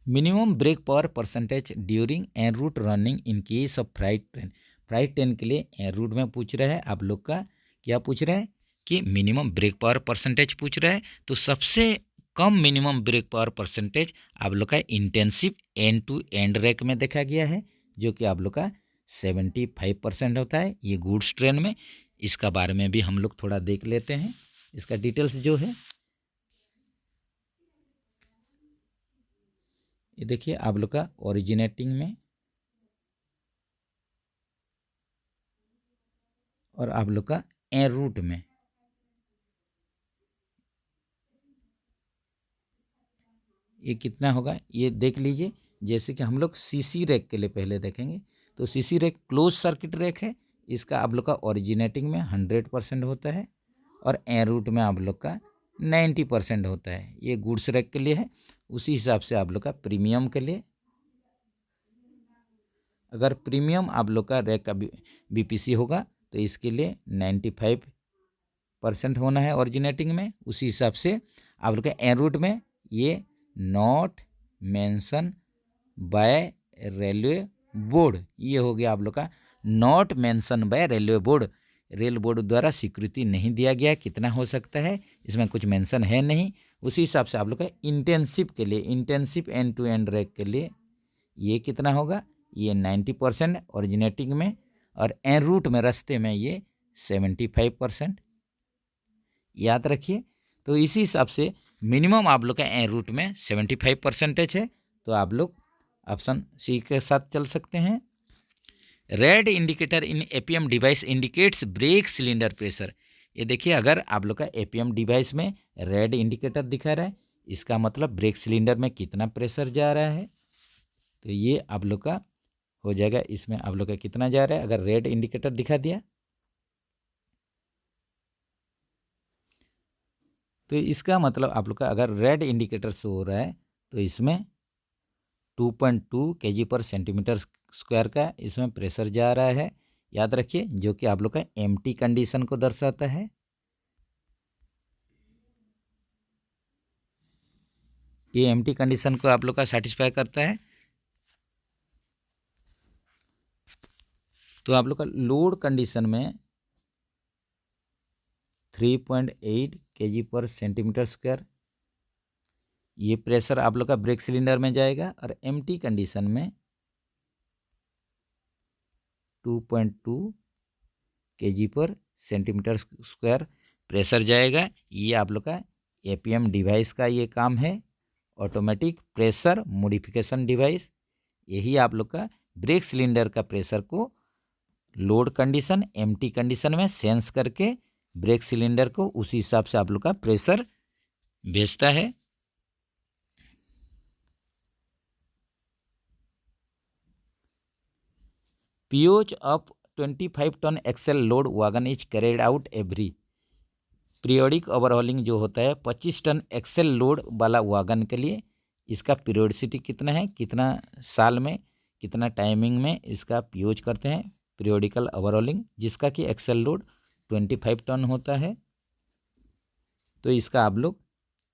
Minimum brake power percentage during an route running in case of freight train. Freight train के लिए एन रूट में पूछ रहा है आप लोग का, क्या पूछ रहा है कि मिनिमम ब्रेक पावर परसेंटेज पूछ रहा है। तो सबसे कम मिनिमम ब्रेक पावर परसेंटेज आप लोग का intensive end to end rake में देखा गया है, जो कि आप लोग का 75% होता है ये गुड्स ट्रेन में। इसका बारे में भी हम लोग थोड़ा देख लेते हैं, इसका डिटेल्स जो है ये देखिए आप लोग का ओरिजिनेटिंग में और आप लोग का एन रूट में ये कितना होगा ये देख लीजिए। जैसे कि हम लोग सीसी रैक के लिए पहले देखेंगे, तो CC rack close circuit rack है, इसका आप लोग का ओरिजिनेटिंग में 100% होता है और एन रूट में आप लोग का 90% होता है। ये गुड्स रैक के लिए है। उसी हिसाब से आप लोग का प्रीमियम के लिए, अगर प्रीमियम आप लोग का रैक का बीपीसी होगा तो इसके लिए 95% होना है ओरिजिनेटिंग में। उसी हिसाब से आप लोग का एन रूट में ये not mention by railway board, ये हो गया आप लोग का not mention by railway board, rail board द्वारा स्वीकृति नहीं दिया गया। कितना हो सकता है इसमें कुछ मेंशन है नहीं। उसी हिसाब से आप लोग का इंटेंसिव के लिए, intensive end to end rake के लिए ये कितना होगा, ये 90% ओरिजिनेटिंग में, और एन रूट में रास्ते में ये 75%। याद रखिए। तो इसी हिसाब से मिनिमम आप लोग का एन रूट में 75% है, तो आप लोग ऑप्शन सी के साथ चल सकते हैं। Red indicator in APM device indicates brake cylinder pressure. ये देखिए अगर आप लोग का एपीएम डिवाइस में रेड इंडिकेटर दिखा रहा है, इसका मतलब ब्रेक सिलेंडर में कितना प्रेशर जा रहा है। तो ये आप लोग का हो जाएगा, इसमें आप लोग का कितना जा रहा है अगर रेड इंडिकेटर दिखा दिया, तो इसका मतलब आप लोग का अगर रेड इंडिकेटर शो हो रहा है तो इसमें 2.2 kg पर सेंटीमीटर स्क्वायर का इसमें प्रेशर जा रहा है। याद रखिए, जो कि आप लोग का एम्प्टी कंडीशन को दर्शाता है। ये एम्प्टी कंडीशन को आप लोग का सेटिस्फाई करता है। तो आप लोग का लोड कंडीशन में 3.8 kg पर सेंटीमीटर स्क्वायर ये प्रेशर आप लोग का ब्रेक सिलेंडर में जाएगा, और एम्प्टी कंडीशन में 2.2 kg per centimetre square pressure जाएगा। ये आप लोग का एपीएम डिवाइस का ये काम है, ऑटोमेटिक प्रेशर मॉडिफिकेशन डिवाइस। यही आप लोग का ब्रेक सिलेंडर का प्रेशर को लोड कंडीशन, एम्प्टी कंडीशन में सेंस करके ब्रेक सिलेंडर को उसी हिसाब से आप लोग का प्रेशर भेजता है। POH of 25 ton axle load wagon is carried out every. Periodic overhauling जो होता है 25 टन एक्सेल लोड वाला वैगन के लिए इसका पीरियोडिसिटी कितना है, कितना साल में, कितना टाइमिंग में इसका पीओच करते हैं पीरियोडिकल ओवरहॉलिंग, जिसका कि एक्सेल लोड 25 टन होता है। तो इसका आप लोग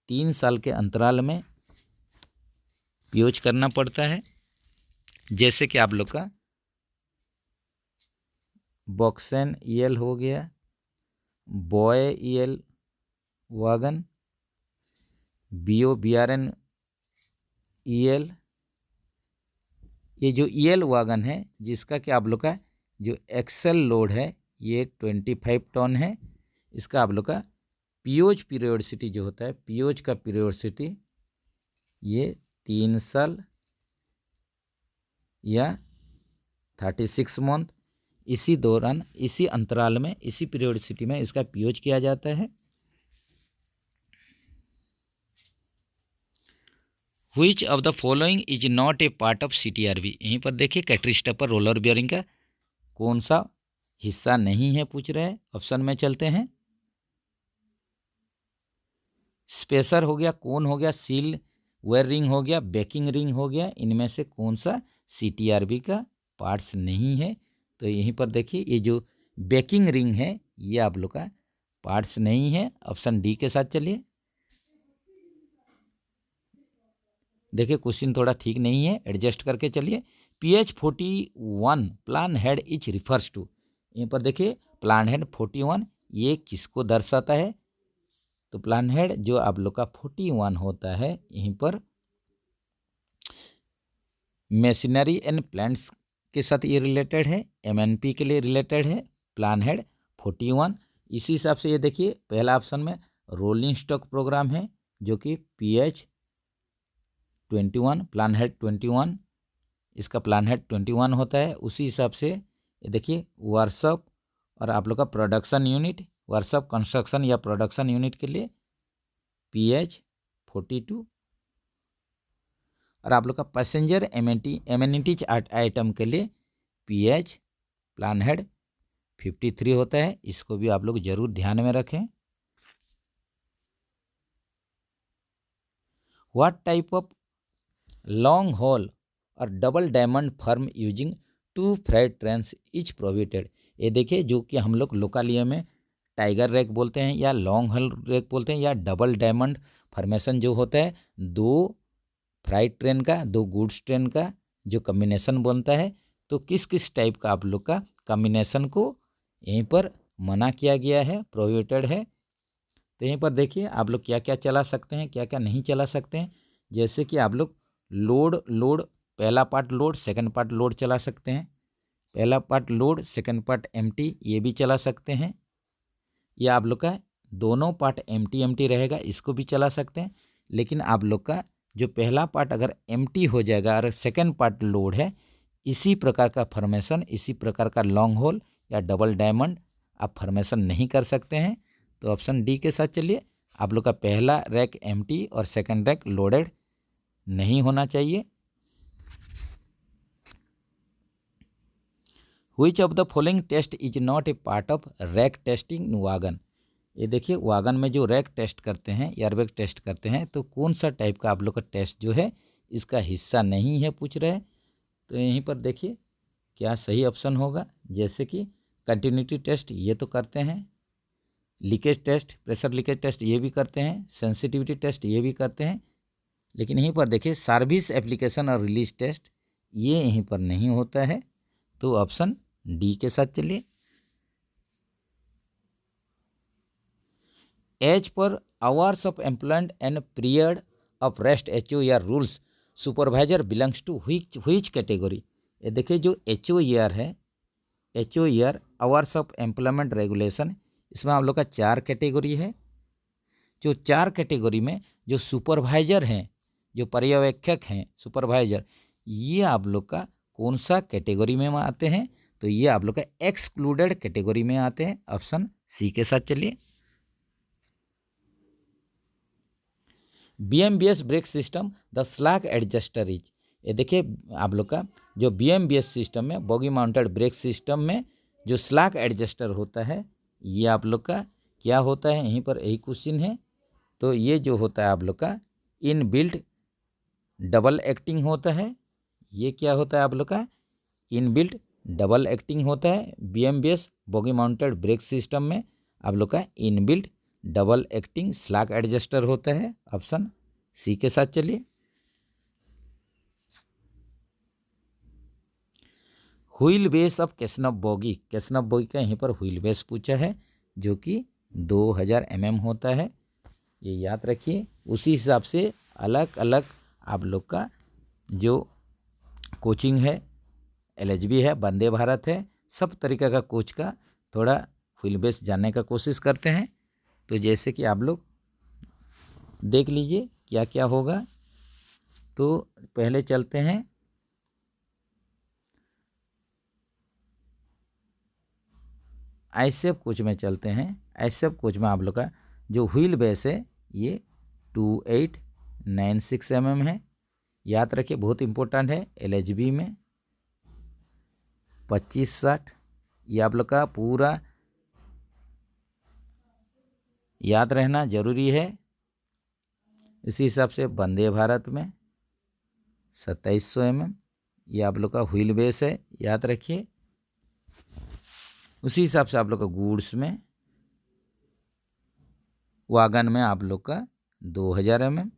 3 साल के अंतराल में पीओच करना पड़ता है। जैसे कि आप लोग का बॉक्सेन ईएल हो गया, boy EL wagon, BOBRN EL, ये जो ईएल वैगन है जिसका कि आप लोग का जो एक्सेल लोड है ये 25 टन है, इसका आप लोग का पीओच पीरियोडिसिटी जो होता है, पीओच का पीरियोडिसिटी ये 3 साल या 36 मंथ, इसी दौरान, इसी अंतराल में, इसी पीरियोडिसिटी में इसका पीओच किया जाता है। Which of the following is not a part of CTRB। यहीं पर देखिए कैटरी स्टेपर रोलर बियरिंग का कौन सा हिस्सा नहीं है पूछ रहे हैं। ऑप्शन में चलते हैं। स्पेसर हो गया, कोन हो गया, सील वेयर रिंग हो गया, बेकिंग रिंग हो गया, इनमें से कौन सा CTRB का पार्ट्स नहीं है। तो यहीं पर देखिए ये जो बेकिंग रिंग है ये आप लोग का पार्ट्स नहीं है। ऑप्शन डी के साथ चलिए। देखिए क्वेश्चन थोड़ा ठीक नहीं है, एडजस्ट करके चलिए। PH41 plan head which refers to. यहीं पर देखिए प्लान हेड 41 ये किसको दर्शाता है। तो प्लान हेड जो आप लोग का 41 होता है यहीं पर मशीनरी एंड प्लांट्स के साथ ये रिलेटेड है, MNP के लिए रिलेटेड है प्लान हेड 41। इसी हिसाब से ये देखिए पहला ऑप्शन में रोलिंग स्टॉक प्रोग्राम है जो कि PH21 प्लान हेड 21, इसका प्लान हेड 21 होता है। उसी हिसाब से ये देखिए वर्कशॉप और आप लोग का प्रोडक्शन यूनिट, वर्कशॉप कंस्ट्रक्शन या प्रोडक्शन यूनिट के लिए PH42 और आप लोग का पैसेंजर एमेनिटीज आइटम के लिए PH प्लान हेड 53 होता है। इसको भी आप लोग जरूर ध्यान में रखें। What type of long haul और double diamond firm using 2 freight trains is prohibited. ये देखिए जो कि हम लोग लोकलिया में टाइगर रैक बोलते हैं या लॉन्ग हॉल रैक बोलते हैं या डबल डायमंड फॉर्मेशन जो होता है, 2 फ्राइट ट्रेन का, 2 गुड्स ट्रेन का जो कम्बिनेशन बनता है। तो किस किस टाइप का आप लोग का कम्बिनेशन को यहीं पर मना किया गया है, प्रोहिबिटेड है। तो यहीं पर देखिए आप लोग क्या क्या चला सकते हैं, क्या क्या नहीं चला सकते हैं। जैसे कि आप लोग लोड पहला part load, second part load चला सकते हैं। पहला part load, second part empty ये भी चला सकते हैं। या आप लोग का दोनों पार्ट एम्प्टी रहेगा, इसको भी चला सकते हैं। लेकिन आप लोग का जो पहला पार्ट अगर एम्प्टी हो जाएगा और सेकंड पार्ट लोड है, इसी प्रकार का फॉर्मेशन, इसी प्रकार का लॉन्ग होल या डबल डायमंड आप फॉर्मेशन नहीं कर सकते हैं। तो ऑप्शन डी के साथ चलिए। आप लोग का पहला रैक एम्प्टी और सेकंड रैक लोडेड नहीं होना चाहिए। Which of the following test is not a part of rake testing wagon. ये देखिए वैगन में जो रैक टेस्ट करते हैं, एयरबैग टेस्ट करते हैं, तो कौन सा टाइप का आप लोग का टेस्ट जो है इसका हिस्सा नहीं है पूछ रहे हैं। तो यहीं पर देखिए क्या सही ऑप्शन होगा। जैसे कि कंटिन्यूटी टेस्ट ये तो करते हैं, leakage test, pressure leakage test ये भी करते हैं, सेंसिटिविटी टेस्ट ये भी करते हैं। लेकिन यहीं पर देखिए सर्विस एप्लीकेशन और रिलीज टेस्ट ये यहीं पर नहीं होता है। तो ऑप्शन डी के साथ चलिए। As per hours of employment and period of rest HOER rules supervisor belongs to which category. ये देखिए जो HOER है, HOER hours of employment regulation, इसमें आप लोग का 4 कैटेगरी है। जो 4 कैटेगरी में जो सुपरवाइजर हैं, जो पर्यवेक्षक हैं सुपरवाइजर, ये आप लोग का कौन सा कैटेगरी में आते हैं। तो ये आप लोग का एक्सक्लूडेड कैटेगरी में आते हैं। ऑप्शन सी के साथ चलिए। BMBS brake system the slack adjuster is, ये देखिए आप लोग का जो BMBS सिस्टम में बॉगी माउंटेड ब्रेक सिस्टम में जो स्लैक एडजस्टर होता है ये आप लोग का क्या होता है, यहीं पर यही क्वेश्चन है। तो ये जो होता है आप लोग का इन बिल्ट डबल एक्टिंग होता है। ये क्या होता है आप लोग का इन बिल्ट डबल एक्टिंग होता है। BMBS bogie mounted brake system में आप लोग का in built double acting slack adjuster होता है। ऑप्शन सी के साथ चलिए। Wheel base of CASNUB bogie, CASNUB bogie का यहीं पर व्हील बेस पूछा है जो कि 2000 mm होता है, ये याद रखिए। उसी हिसाब से अलग अलग आप लोग का जो कोचिंग है, LHB है, वंदे भारत है, सब तरीक़े का कोच का थोड़ा व्हील बेस जानने का कोशिश करते हैं। तो जैसे कि आप लोग देख लीजिए क्या क्या होगा। तो पहले चलते हैं ISEF कोच में चलते हैं। ISEF कोच में आप लोग का जो व्हील बेस है ये 2896 mm है, याद रखिए, बहुत इंपॉर्टेंट है। LHB में 2560, ये आप लोग का पूरा याद रहना जरूरी है। इसी हिसाब से वंदे भारत में 2700 mm, ये आप लोग का व्हील बेस है, याद रखिए। उसी हिसाब से आप लोग का गुड्स में वागन में आप लोग का 2000 mm।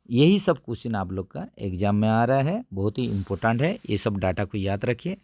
यही सब क्वेश्चन आप लोग का एग्जाम में आ रहा है, बहुत ही इंपॉर्टेंट है, ये सब डाटा को याद रखिए।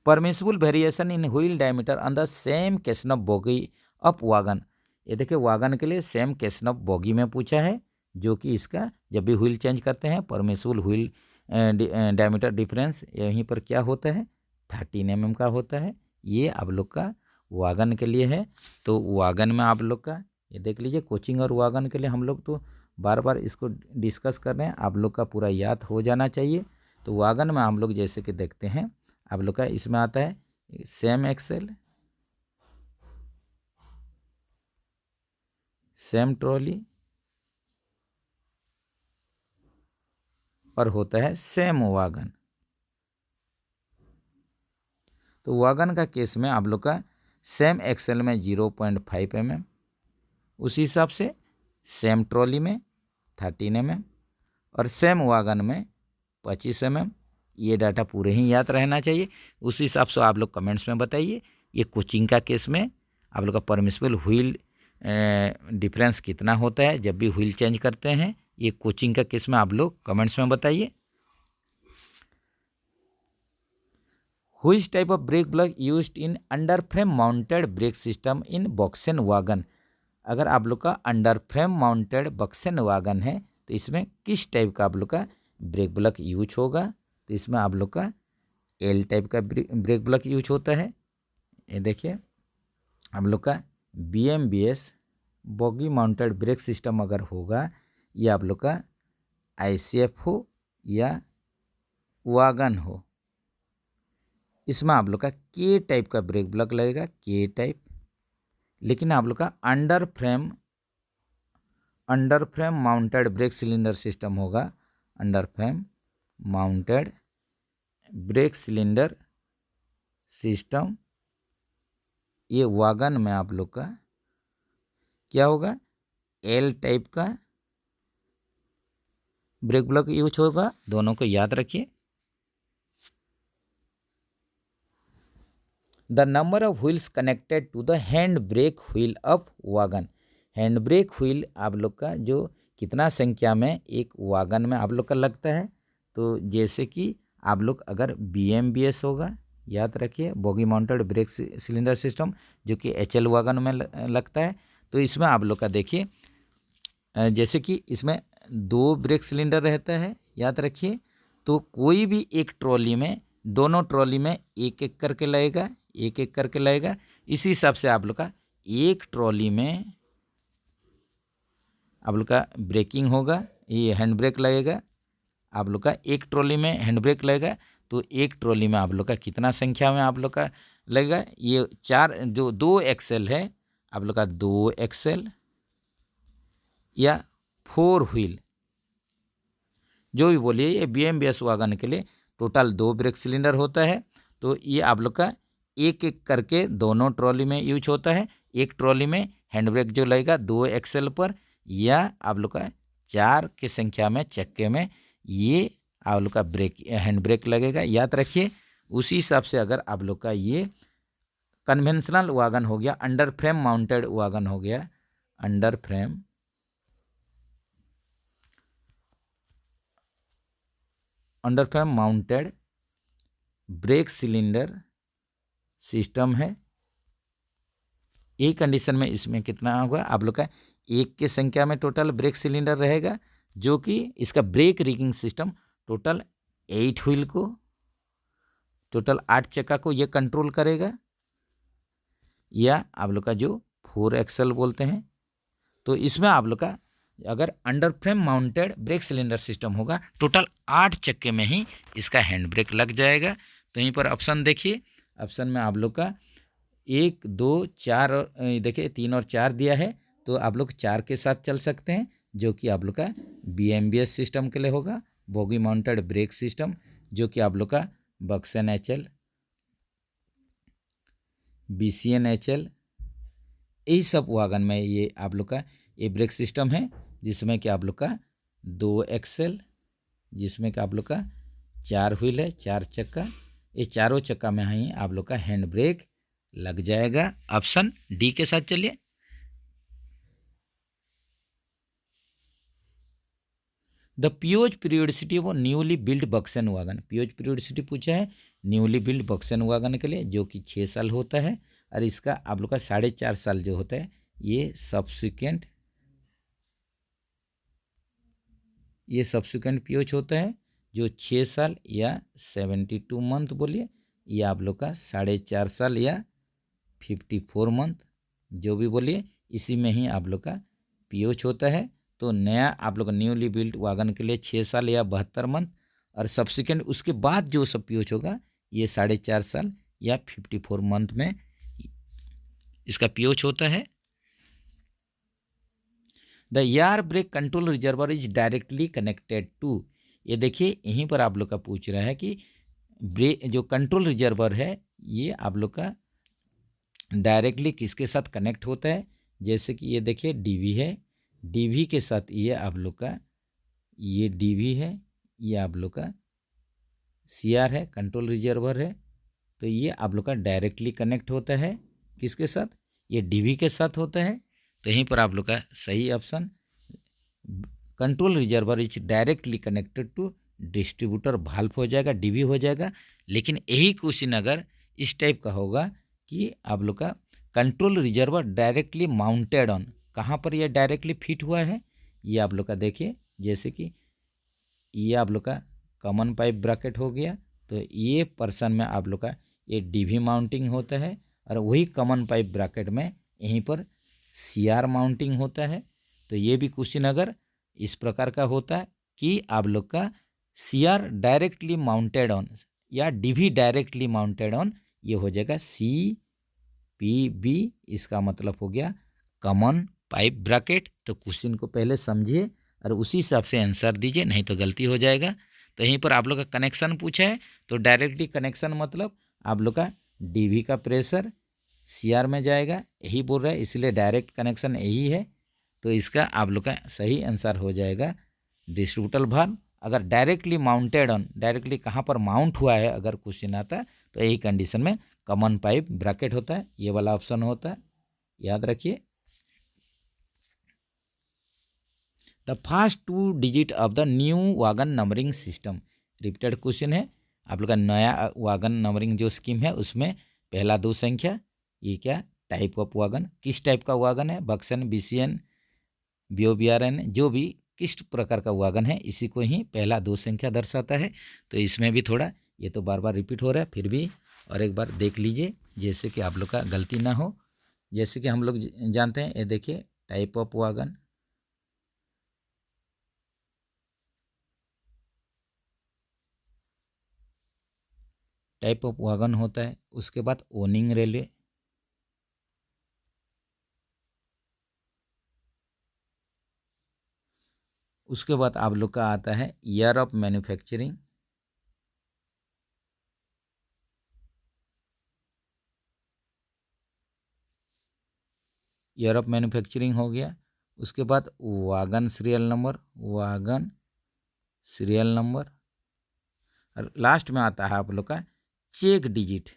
Permissible variation in wheel diameter on the same CASNUB bogie of wagon, ये देखिए वागन के लिए सेम केसनफ बोगी में पूछा है, जो कि इसका जब भी व्हील चेंज करते हैं परमिसिबल व्हील डायमीटर डिफरेंस यहीं पर क्या होता है 13 mm का होता है। ये आप लोग का वागन के लिए है। तो वागन में आप लोग का ये देख लीजिए, कोचिंग और वागन के लिए हम लोग तो बार बार इसको डिस्कस कर रहे हैं, आप लोग का पूरा याद हो जाना चाहिए। तो वागन में हम लोग जैसे कि देखते हैं आप लोग का इसमें आता है सेम एक्सेल, सेम ट्रॉली और होता है सेम वागन। तो वागन का केस में आप लोग का सेम एक्सेल में 0.5 mm, उसी हिसाब से सेम ट्रॉली में 13 mm और सेम वागन में 25 mm। ये डाटा पूरे ही याद रहना चाहिए। उसी हिसाब से आप लोग कमेंट्स में बताइए ये कोचिंग का केस में आप लोग का परमिसिबल व्हील डिफरेंस कितना होता है जब भी व्हील चेंज करते हैं। ये कोचिंग का केस में आप लोग कमेंट्स में बताइए। Which type of brake block used in under frame mounted brake system in BOXN wagon, अगर आप लोग का under frame mounted BOXN wagon है तो इसमें किस टाइप का आप लोग का ब्रेक ब्लॉक यूज होगा। तो इसमें आप लोग का L टाइप का ब्रेक ब्लॉक यूज होता है। ये देखिए हम लोग का BMBS bogie mounted brake system अगर होगा, ये आप लोग का ICF हो या वागन हो, इसमें आप लोग का K टाइप का ब्रेक ब्लॉक लगेगा, K टाइप। लेकिन आप लोग का under frame mounted brake cylinder system होगा, under frame mounted brake cylinder system, ये वागन में आप लोग का क्या होगा L टाइप का ब्रेक ब्लॉक यूज होगा। दोनों को याद रखिए। The number of wheels connected to the hand brake wheel of wagon, hand brake wheel आप लोग का जो कितना संख्या में एक वागन में आप लोग का लगता है। तो जैसे कि आप लोग अगर BMBS होगा, याद रखिए boggy mounted brake cylinder system जो कि HL वागन में लगता है। तो इसमें आप लोग का देखिए जैसे कि इसमें 2 ब्रेक सिलेंडर रहता है, याद रखिए। तो कोई भी एक ट्रॉली में दोनों ट्रॉली में एक एक करके लगेगा, एक एक करके लगेगा। इसी हिसाब से आप लोग का एक ट्रॉली में आप लोग का ब्रेकिंग होगा, ये हैंड ब्रेक लगेगा। आप लोग का एक ट्रॉली में हैंड ब्रेक लगेगा, तो एक ट्रॉली में आप लोग का कितना संख्या में आप लोग का लगेगा, ये 4 जो 2 एक्सेल है आप लोग का 2 एक्सेल या 4 व्हील जो भी बोलिए, ये BMBS वागन के लिए टोटल 2 ब्रेक सिलेंडर होता है। तो ये आप लोग का एक एक करके दोनों ट्रॉली में यूज होता है। एक ट्रॉली में हैंड ब्रेक जो लगेगा 2 एक्सेल पर, या आप लोग का 4 की संख्या में चक्के में ये आप लोग का ब्रेक हैंड ब्रेक लगेगा, याद रखिए। उसी हिसाब से अगर आप लोग का ये कन्वेंशनल वागन हो गया, अंडर फ्रेम माउंटेड वागन हो गया, under frame mounted brake cylinder system है, एक कंडीशन में इसमें कितना होगा आप लोग का एक की संख्या में टोटल ब्रेक सिलेंडर रहेगा, जो कि इसका brake rigging system total 8 wheel को, टोटल 8 चक्का को ये कंट्रोल करेगा, या आप लोग का जो 4 एक्सल बोलते हैं। तो इसमें आप लोग का अगर under frame mounted brake cylinder system होगा, टोटल 8 चक्के में ही इसका हैंड ब्रेक लग जाएगा। तो यहीं पर ऑप्शन देखिए, ऑप्शन में आप लोग का 1 2 4 देखिए 3 और 4 दिया है, तो आप लोग 4 के साथ चल सकते हैं, जो कि आप लोग का BMBS सिस्टम के लिए होगा, बोगी माउंटेड ब्रेक सिस्टम, जो कि आप लोग का बक्सन HL, BCN HL, यही सब वागन में ये आप लोग का ये ब्रेक सिस्टम है, जिसमें कि आप लोग का 2 एक्सेल, जिसमें कि आप लोग का 4 व्हील है, 4 चक्का, ये चारों चक्का में ही आप लोग का हैंड ब्रेक लग जाएगा। ऑप्शन डी के साथ चलिए। द पियोज पीरियोडिसिटी वो न्यूली बिल्ड बक्सन वागन, पियोज पीरियोडिसिटी पूछा है न्यूली बिल्ड बक्सन वागन के लिए, जो कि 6 साल होता है, और इसका आप लोग का 4.5 साल जो होता है ये सब्सिक्वेंट पियोज होता है, जो 6 साल या 72 मंथ बोलिए, या आप लोग का 4.5 साल या 54 मंथ जो भी बोलिए, इसी में ही आप लोग का पियोज होता है। तो नया आप लोग न्यूली बिल्ट वागन के लिए 6 साल या 72 मंथ, और सब्सिक्वेंट उसके बाद जो सब पियोज होगा ये 4.5 साल या 54 मंथ में इसका पियोज होता है। The air brake control reservoir is directly connected to, ये देखिए यहीं पर आप लोग का पूछ रहा है कि ब्रेक जो कंट्रोल रिजर्वर है ये आप लोग का डायरेक्टली किसके साथ कनेक्ट होता है। जैसे कि ये देखिए DV है, DV के साथ ये आप लोग का ये DV है, ये आप लोग का CR है, कंट्रोल रिजर्वर है। तो ये आप लोग का डायरेक्टली कनेक्ट होता है किसके साथ, ये DV के साथ होता है। तो यहीं पर आप लोग का सही option control reservoir is directly connected to distributor valve हो जाएगा, DV हो जाएगा। लेकिन यही क्वेश्चन अगर इस टाइप का होगा कि आप लोग का control reservoir directly mounted on, कहाँ पर यह डायरेक्टली फिट हुआ है, ये आप लोग का देखिए, जैसे कि ये आप लोग का कॉमन पाइप ब्रैकेट हो गया, तो ये पर्सन में आप लोग का ये DV माउंटिंग होता है, और वही कॉमन पाइप ब्रैकेट में यहीं पर CR माउंटिंग होता है। तो ये भी क्वेश्चन अगर इस प्रकार का होता है कि आप लोग का CR डायरेक्टली माउंटेड ऑन या DV डायरेक्टली माउंटेड ऑन, ये हो जाएगा CPB, इसका मतलब हो गया कॉमन पाइप ब्रैकेट। तो क्वेश्चन को पहले समझिए और उसी हिसाब से आंसर दीजिए, नहीं तो गलती हो जाएगा। तो यहीं पर आप लोग का कनेक्शन पूछा है, तो डायरेक्टली कनेक्शन मतलब आप लोग का DV का प्रेशर CR में जाएगा, यही बोल रहा है, इसलिए डायरेक्ट कनेक्शन यही है। तो इसका आप लोग का सही आंसर हो जाएगा डिस्ट्रीब्यूटर वाल्व। अगर डायरेक्टली माउंटेड ऑन, डायरेक्टली कहाँ पर माउंट हुआ है अगर क्वेश्चन आता है, तो यही कंडीशन में कॉमन पाइप ब्रैकेट होता है, ये वाला ऑप्शन होता है, याद रखिए। The first 2 digit of the new wagon numbering system, repeated question है। आप लोग का नया वागन नंबरिंग जो स्कीम है उसमें पहला 2 संख्या, ये क्या टाइप ऑफ वागन, किस टाइप का वागन है, बक्सन, BCN, BOBRN, जो भी किस प्रकार का वागन है, इसी को ही पहला 2 संख्या दर्शाता है। तो इसमें भी थोड़ा ये तो बार बार रिपीट हो रहा है, फिर भी और एक बार देख लीजिए, जैसे कि आप लोग का गलती ना हो। जैसे कि हम लोग जानते हैं, ये देखिए type of wagon, type of wagon होता है। उसके बाद ओनिंग रेलवे, उसके बाद आप लोग का आता है year of manufacturing, year of manufacturing हो गया। उसके बाद wagon serial number, wagon serial number, और लास्ट में आता है आप लोग का चेक डिजिट,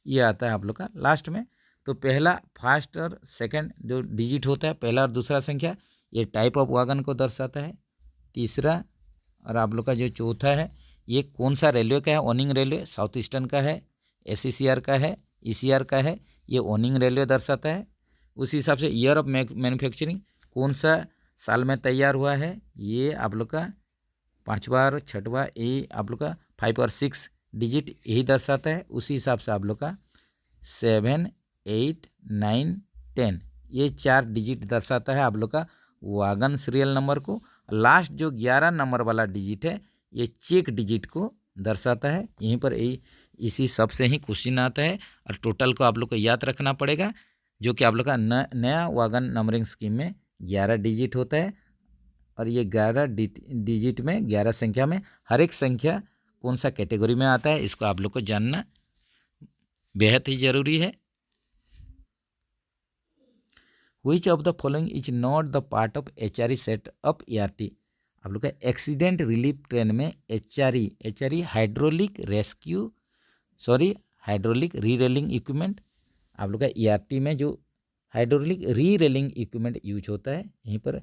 ये आता है आप लोग का लास्ट में। तो पहला फर्स्ट और सेकंड जो डिजिट होता है, पहला और दूसरा संख्या, ये टाइप ऑफ वागन को दर्शाता है। तीसरा और आप लोग का जो चौथा है, ये कौन सा रेलवे का है, ओनिंग रेलवे, साउथ ईस्टर्न का है, एसईसीआर का है, ईसीआर का है, ये ओनिंग रेलवे दर्शाता है। उसी हिसाब से ईयर ऑफ मैन्युफैक्चरिंग कौन सा साल में तैयार हुआ है, ये आप लोग का पाँचवा और छठवा, ये आप लोग का 5 और 6 डिजिट यही दर्शाता है। उसी हिसाब से आप लोग का 7, 8, 9, 10 ये 4 डिजिट दर्शाता है आप लोग का वागन सीरियल नंबर को। लास्ट जो 11 नंबर वाला डिजिट है, ये चेक डिजिट को दर्शाता है। यहीं पर इसी सब से ही क्वेश्चन आता है, और टोटल को आप लोग को याद रखना पड़ेगा, जो कि आप लोग का नया वागन नंबरिंग स्कीम में 11 डिजिट होता है। और ये 11 डिजिट में, 11 संख्या में हर एक संख्या कौन सा कैटेगरी में आता है, इसको आप लोग को जानना बेहद ही जरूरी है। Which of the following is not the part of HRE set of ERT? आप लोग का एक्सीडेंट रिलीफ ट्रेन में HRE हाइड्रोलिक री रेलिंग इक्विपमेंट, आप लोग का ERT में जो हाइड्रोलिक री रेलिंग इक्विपमेंट यूज होता है, यहीं पर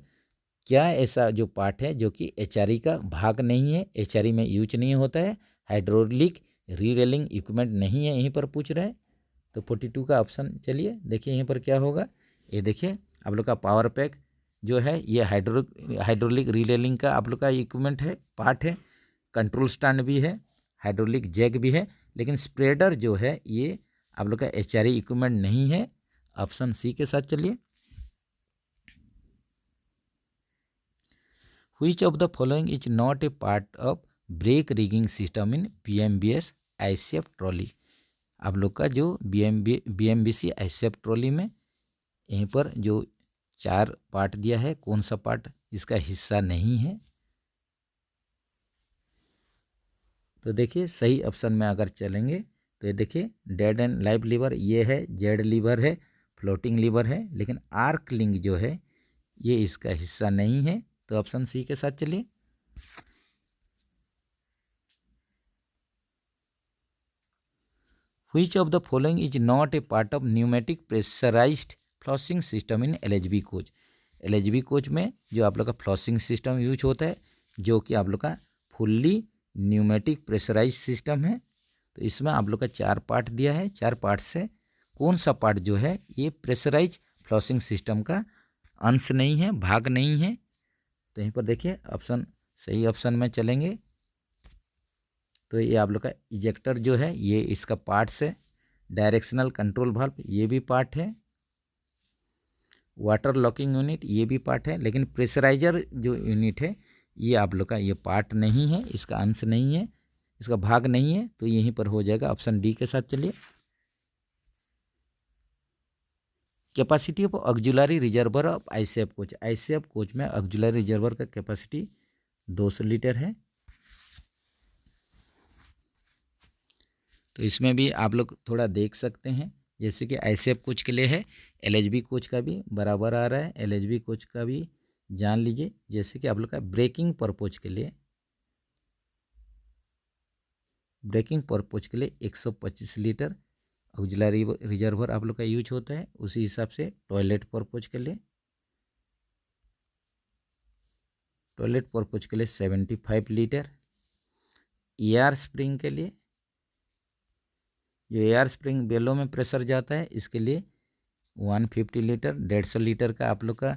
क्या ऐसा जो पार्ट है जो कि HRE का भाग नहीं है, HRE में यूज नहीं होता है, हाइड्रोलिक री रेलिंग इक्विपमेंट नहीं है, यहीं पर पूछ रहा है। तो 42 का ऑप्शन, चलिए देखिए यहीं पर क्या होगा। ये देखिए आप लोग का पावर पैक जो है, ये हाइड्रोलिक रीलेलिंग का आप लोग का इक्विपमेंट है, पार्ट है। कंट्रोल स्टैंड भी है, हाइड्रोलिक जैक भी है, लेकिन स्प्रेडर जो है ये आप लोग का HRE इक्विपमेंट नहीं है। ऑप्शन सी के साथ चलिए। Which of the following is not a part of brake rigging system in BMBS ICF trolley? आप लोग का जो BMBC ICF ट्रॉली में यहीं पर जो 4 पार्ट दिया है, कौन सा पार्ट इसका हिस्सा नहीं है? तो देखिए सही ऑप्शन में अगर चलेंगे तो ये देखिए डेड एंड लाइव लीवर ये है, जेड लीवर है, फ्लोटिंग लीवर है, लेकिन आर्क लिंक जो है ये इसका हिस्सा नहीं है। तो ऑप्शन सी के साथ चलिए। Which of the following is not a part of pneumatic pressurized flossing system in LHB coach? LHB coach में जो आप लोग का फ्लॉसिंग सिस्टम यूज होता है, जो कि आप लोग का फुल्ली न्यूमेटिक प्रेशराइज सिस्टम है। तो इसमें आप लोग का 4 पार्ट दिया है, 4 पार्ट से कौन सा पार्ट जो है ये प्रेशराइज फ्लॉसिंग सिस्टम का अंश नहीं है, भाग नहीं है। तो यहीं पर देखिए ऑप्शन सही ऑप्शन में चलेंगे तो ये आप लोग का इजेक्टर जो है ये इसका पार्ट्स है, डायरेक्शनल कंट्रोल वाल्व ये भी पार्ट है, वाटर लॉकिंग यूनिट ये भी पार्ट है, लेकिन प्रेशराइजर जो यूनिट है ये आप लोग का ये पार्ट नहीं है, इसका अंश नहीं है, इसका भाग नहीं है। तो यहीं पर हो जाएगा ऑप्शन डी के साथ चलिए। Capacity of auxiliary reservoir of ICF coach, ICF coach में ऑक्जुलरी रिजर्वर का कैपेसिटी 200 लीटर है। तो इसमें भी आप लोग थोड़ा देख सकते हैं, जैसे कि ICF कोच के लिए है, LHB कोच का भी बराबर आ रहा है, LHB कोच का भी जान लीजिए। जैसे कि आप लोग का ब्रेकिंग पर्पज के लिए 125 लीटर ऑक्सिलरी रिजर्वर आप लोग का यूज होता है। उसी हिसाब से टॉयलेट पर्पज के लिए 75 लीटर। एयर स्प्रिंग के लिए, जो एयर स्प्रिंग बेलों में प्रेशर जाता है, इसके लिए 150 लीटर, 150 लीटर का आप लोग का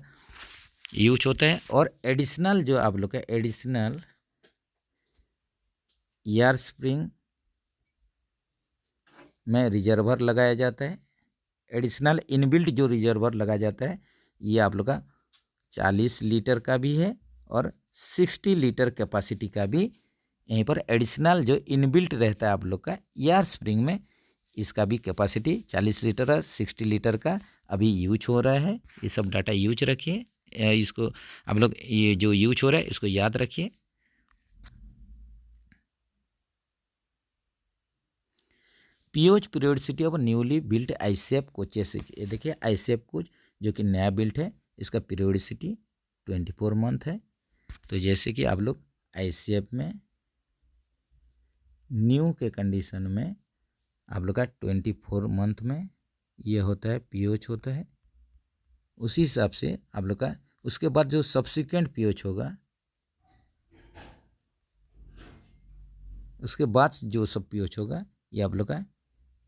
यूज होता है। और एडिशनल जो आप लोग का एडिशनल एयर स्प्रिंग में रिजर्वर लगाया जाता है, एडिशनल इनबिल्ट जो रिजर्वर लगाया जाता है ये आप लोग का 40 लीटर का भी है और 60 लीटर कैपेसिटी का भी यहीं पर एडिशनल जो इनबिल्ट रहता है आप लोग का एयर स्प्रिंग में, इसका भी कैपेसिटी 40 लीटर का 60 लीटर का अभी यूज हो रहा है। ये सब डाटा यूज रखिए, इसको आप लोग ये जो यूज हो रहा है इसको याद रखिए। POH periodicity of newly built ICF coaches, ये देखिए आईसीएफ कोच जो कि नया बिल्ट है, इसका पीरियोडिसिटी 24 मंथ है। तो जैसे कि आप लोग आईसीएफ में न्यू के कंडीशन में आप लोग का 24 मंथ में ये होता है पीओच होता है। उसी हिसाब से आप लोग का उसके बाद जो सब्सिक्वेंट पीओच होगा, उसके बाद जो सब पीओच होगा ये आप लोग का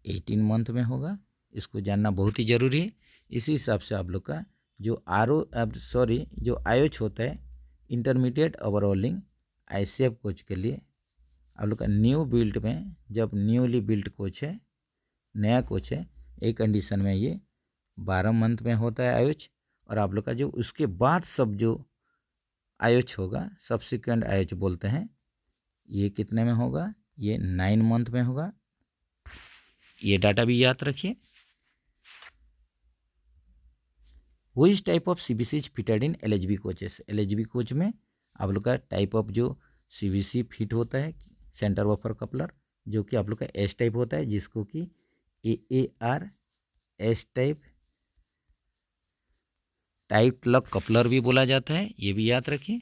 18 मंथ में होगा। इसको जानना बहुत ही ज़रूरी है। इसी हिसाब से आप लोग का जो जो आईओच होता है इंटरमीडिएट ओवरऑलिंग आईसीएफ कोच के लिए आप लोग का न्यू बिल्ड में, जब न्यूली बिल्ड कोच है, नया कोच है, एक कंडीशन में ये 12 मंथ में होता है आईओच। और आप लोग का जो उसके बाद सब जो आईओच होगा सब्सिक्वेंट आईओच बोलते हैं, ये कितने में होगा, ये 9 मंथ में होगा। ये डाटा भी याद रखिए। Which type of CBC is fitted in LHB coaches, LHB coach में आप लोग का टाइप ऑफ जो सीबीसी फिट होता है सेंटर बफर कपलर, जो कि आप लोग का एस टाइप होता है, जिसको कि AAR S type tight lock coupler भी बोला जाता है, ये भी याद रखिए।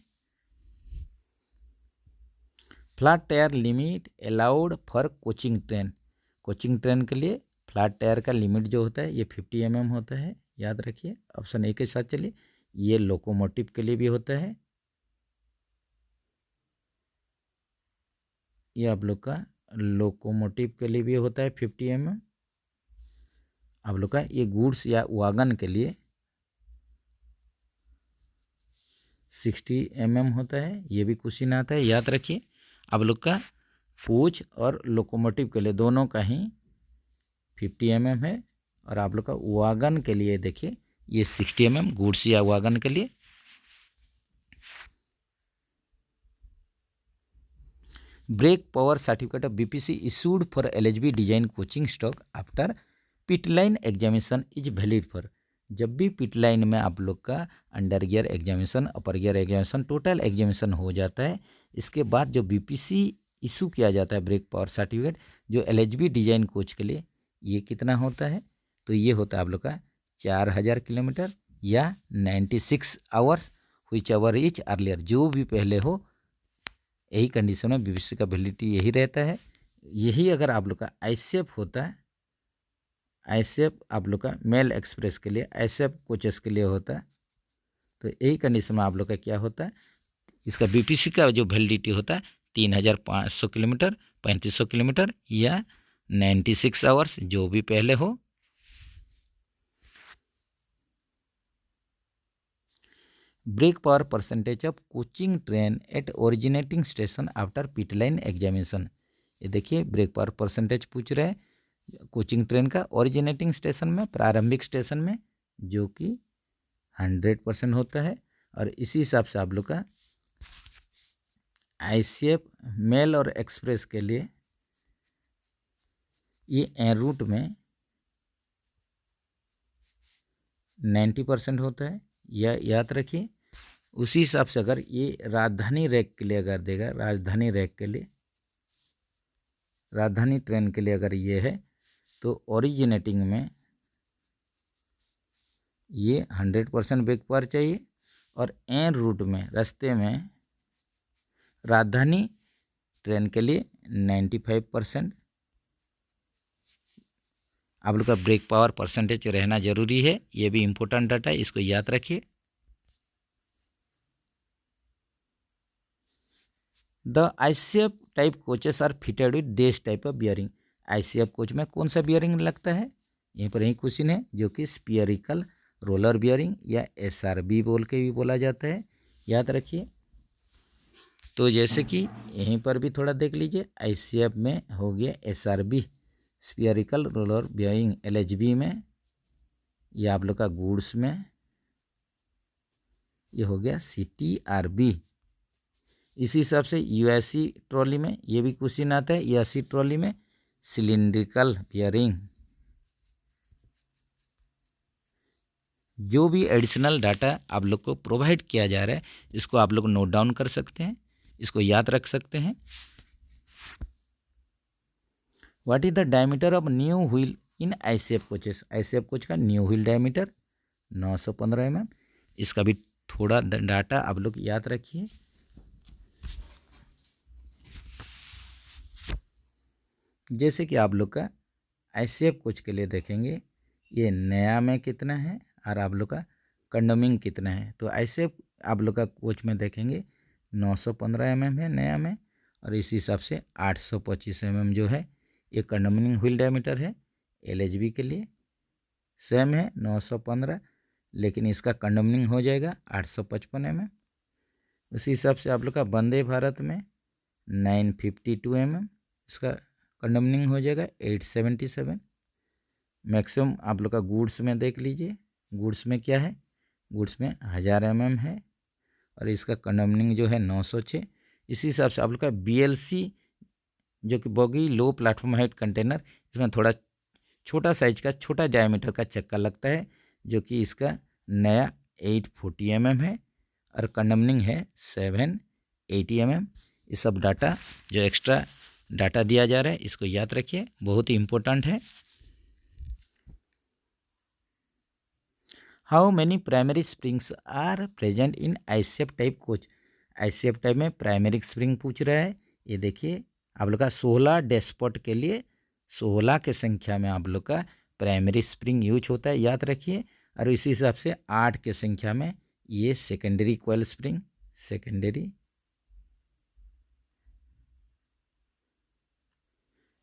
Flat tyre limit allowed for coaching train, coaching train के लिए फ्लैट टायर का लिमिट जो होता है ये 50 mm होता है, याद रखिए। ऑप्शन ए के साथ चलिए। ये लोकोमोटिव के लिए भी होता है, ये आप लोग का लोकोमोटिव के लिए भी होता है 50 mm। आप लोग का ये गुड्स या वागन के लिए 60 mm होता है, ये भी क्वेश्चन आता है, याद रखिए। आप लोग का कोच और लोकोमोटिव के लिए दोनों का ही 50 mm है। और आप लोग का वागन के लिए देखिए ये 60 mm गुड्स या वागन के लिए। Brake power certificate of BPC issued for LHB design coaching stock after pit line examination is valid for, जब भी पिट लाइन में आप लोग का under gear examination, upper gear examination, total examination हो जाता है, इसके बाद जो बीपीसी इशू किया जाता है ब्रेक पावर सर्टिफिकेट जो एलएचबी डिजाइन कोच के लिए, ये कितना होता है, तो ये होता है आप लोग का 4000 किलोमीटर या 96 hours, which ever is earlier, जो भी पहले हो, यही कंडीशन में बीपीसी का वैलिडिटी यही रहता है। यही अगर आप लोग का आईसीएफ होता है, आईसीएफ आप लोग का मेल एक्सप्रेस के लिए, आईसीएफ कोचेस के लिए होता है, तो यही कंडीशन में आप लोग का क्या होता है, इसका बीपीसी का जो वैलिडिटी होता है 3500 किलोमीटर, 3500 किलोमीटर या 96 आवर्स, जो भी पहले हो। Brake power percentage of coaching train at originating station after pit line examination, ये देखिए ब्रेक पावर परसेंटेज पूछ रहे हैं कोचिंग ट्रेन का ओरिजिनेटिंग स्टेशन में, प्रारंभिक स्टेशन में, जो कि 100% होता है। और इसी हिसाब से आप लोग का आईसीएफ मेल और एक्सप्रेस के लिए ये एन रूट में 90% होता है, यह याद रखिए। उसी हिसाब से अगर ये राजधानी रैक के लिए अगर देगा, राजधानी रैक के लिए, राजधानी ट्रेन के लिए अगर ये है, तो ओरिजिनेटिंग में ये 100% ब्रेक पावर चाहिए। और एन रूट में रास्ते में राजधानी ट्रेन के लिए 95% आप लोग का ब्रेक पावर परसेंटेज रहना जरूरी है, ये भी इम्पोर्टेंट डाटा है, इसको याद रखिए। The ICF type coaches are fitted with dash type of bearing, ICF coach में कौन सा बियरिंग लगता है, यहीं पर यही क्वेश्चन है, जो कि स्पियरिकल रोलर बियरिंग या एसआरबी बोल के भी बोला जाता है, याद रखिए। तो जैसे कि यहीं पर भी थोड़ा देख लीजिए, आईसीएफ में हो गया SRB spherical roller bearing, LHB में ये आप लोग का गुड्स में ये हो गया सीटीआरबी। इसी हिसाब से 80 ट्रॉली में ये भी क्वेश्चन आता है, 80 ट्रॉली में सिलिंड्रिकल बियरिंग। जो भी एडिशनल डाटा आप लोग को प्रोवाइड किया जा रहा है इसको आप लोग नोट डाउन कर सकते हैं, इसको याद रख सकते हैं। What is the diameter of new wheel in ICF coaches? ICF coach का न्यू व्हील डायमीटर 915 mm। इसका भी थोड़ा डाटा आप लोग याद रखिए। जैसे कि आप लोग का ICF कोच के लिए देखेंगे ये नया में कितना है और आप लोग का कंडोमिंग कितना है। तो ICF आप लोग का कोच में देखेंगे 915 mm है नया में, और इस हिसाब से 825 mm जो है ये कंडोमिंग व्हील डायमीटर है। LHB के लिए सेम है 915, लेकिन इसका कंडोमिंग हो जाएगा 855 mm। उसी हिसाब से आप लोग का वंदे भारत में 952 mm, इसका कंडोमिंग हो जाएगा 877। मैक्सिमम आप लोग का गुड्स में देख लीजिए, गुड्स में क्या है, गुड्स में 1000 mm है और इसका कंडोमिंग जो है 906। इसी हिसाब से आप लोग का BLC जो कि बॉगी लो प्लेटफॉर्म हाइट कंटेनर, इसमें थोड़ा छोटा साइज का छोटा डायमीटर का चक्का लगता है जो कि इसका नया 840 mm है और कंडोमिंग है 780 mm। ये सब डाटा जो एक्स्ट्रा डाटा दिया जा रहा है इसको याद रखिए, बहुत ही इम्पोर्टेंट है। How many primary springs are present in ICF type coach? ICF type में प्राइमरी स्प्रिंग पूछ रहा है। ये देखिए आप लोग का 16 डैशपॉट के लिए 16 के संख्या में आप लोग का प्राइमरी स्प्रिंग यूज होता है, याद रखिए। और इसी हिसाब से 8 के संख्या में ये सेकेंडरी कॉइल स्प्रिंग, सेकेंडरी।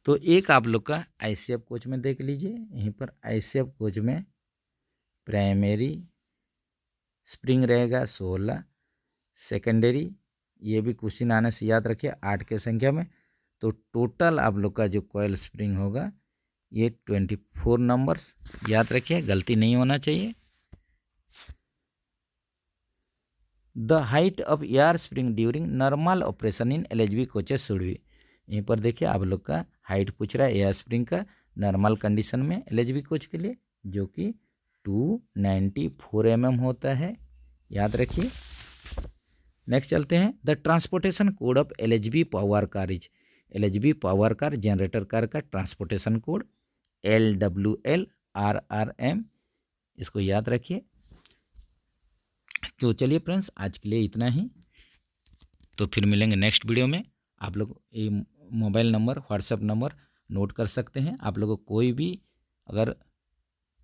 तो एक आप लोग का ICF कोच में देख लीजिए, यहीं पर ICF कोच में प्राइमरी स्प्रिंग रहेगा 16, सेकेंडरी ये भी क्वेश्चन आने से याद रखिए 8 के संख्या में। तो टोटल आप लोग का जो कॉइल स्प्रिंग होगा ये 24 नंबर्स, याद रखिए, गलती नहीं होना चाहिए। The height of air spring during normal operation in LHB coaches should be. यहीं पर देखिए आप लोग का हाइट पूछ रहा है एयर स्प्रिंग का नॉर्मल कंडीशन में LHB कोच के लिए, जो कि 294 mm होता है, याद रखिए। नेक्स्ट चलते हैं, the transportation code of LHB power car is. LHB power car generator car का ट्रांसपोर्टेशन कोड LWL-RRM, इसको याद रखिए। तो चलिए फ्रेंड्स आज के लिए इतना ही, तो फिर मिलेंगे नेक्स्ट वीडियो में। आप लोग ये mobile number WhatsApp number note कर सकते हैं। आप लोगों को कोई भी अगर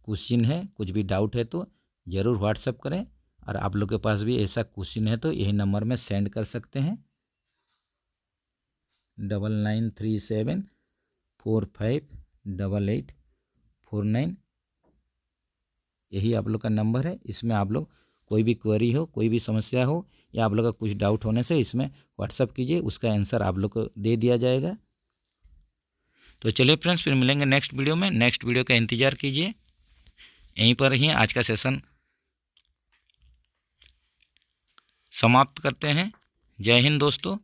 क्वेश्चन है, कुछ भी डाउट है तो ज़रूर व्हाट्सएप करें, और आप लोग के पास भी ऐसा क्वेश्चन है तो यही नंबर में सेंड कर सकते हैं 9937458849, यही आप लोग का नंबर है। इसमें आप लोग कोई भी क्वेरी हो, कोई भी समस्या हो या आप लोग का कुछ डाउट होने से इसमें व्हाट्सएप कीजिए, उसका आंसर आप लोग को दे दिया जाएगा। तो चलिए फ्रेंड्स फिर मिलेंगे नेक्स्ट वीडियो में, नेक्स्ट वीडियो का इंतज़ार कीजिए। यहीं पर ही आज का सेशन समाप्त करते हैं। जय हिंद दोस्तों।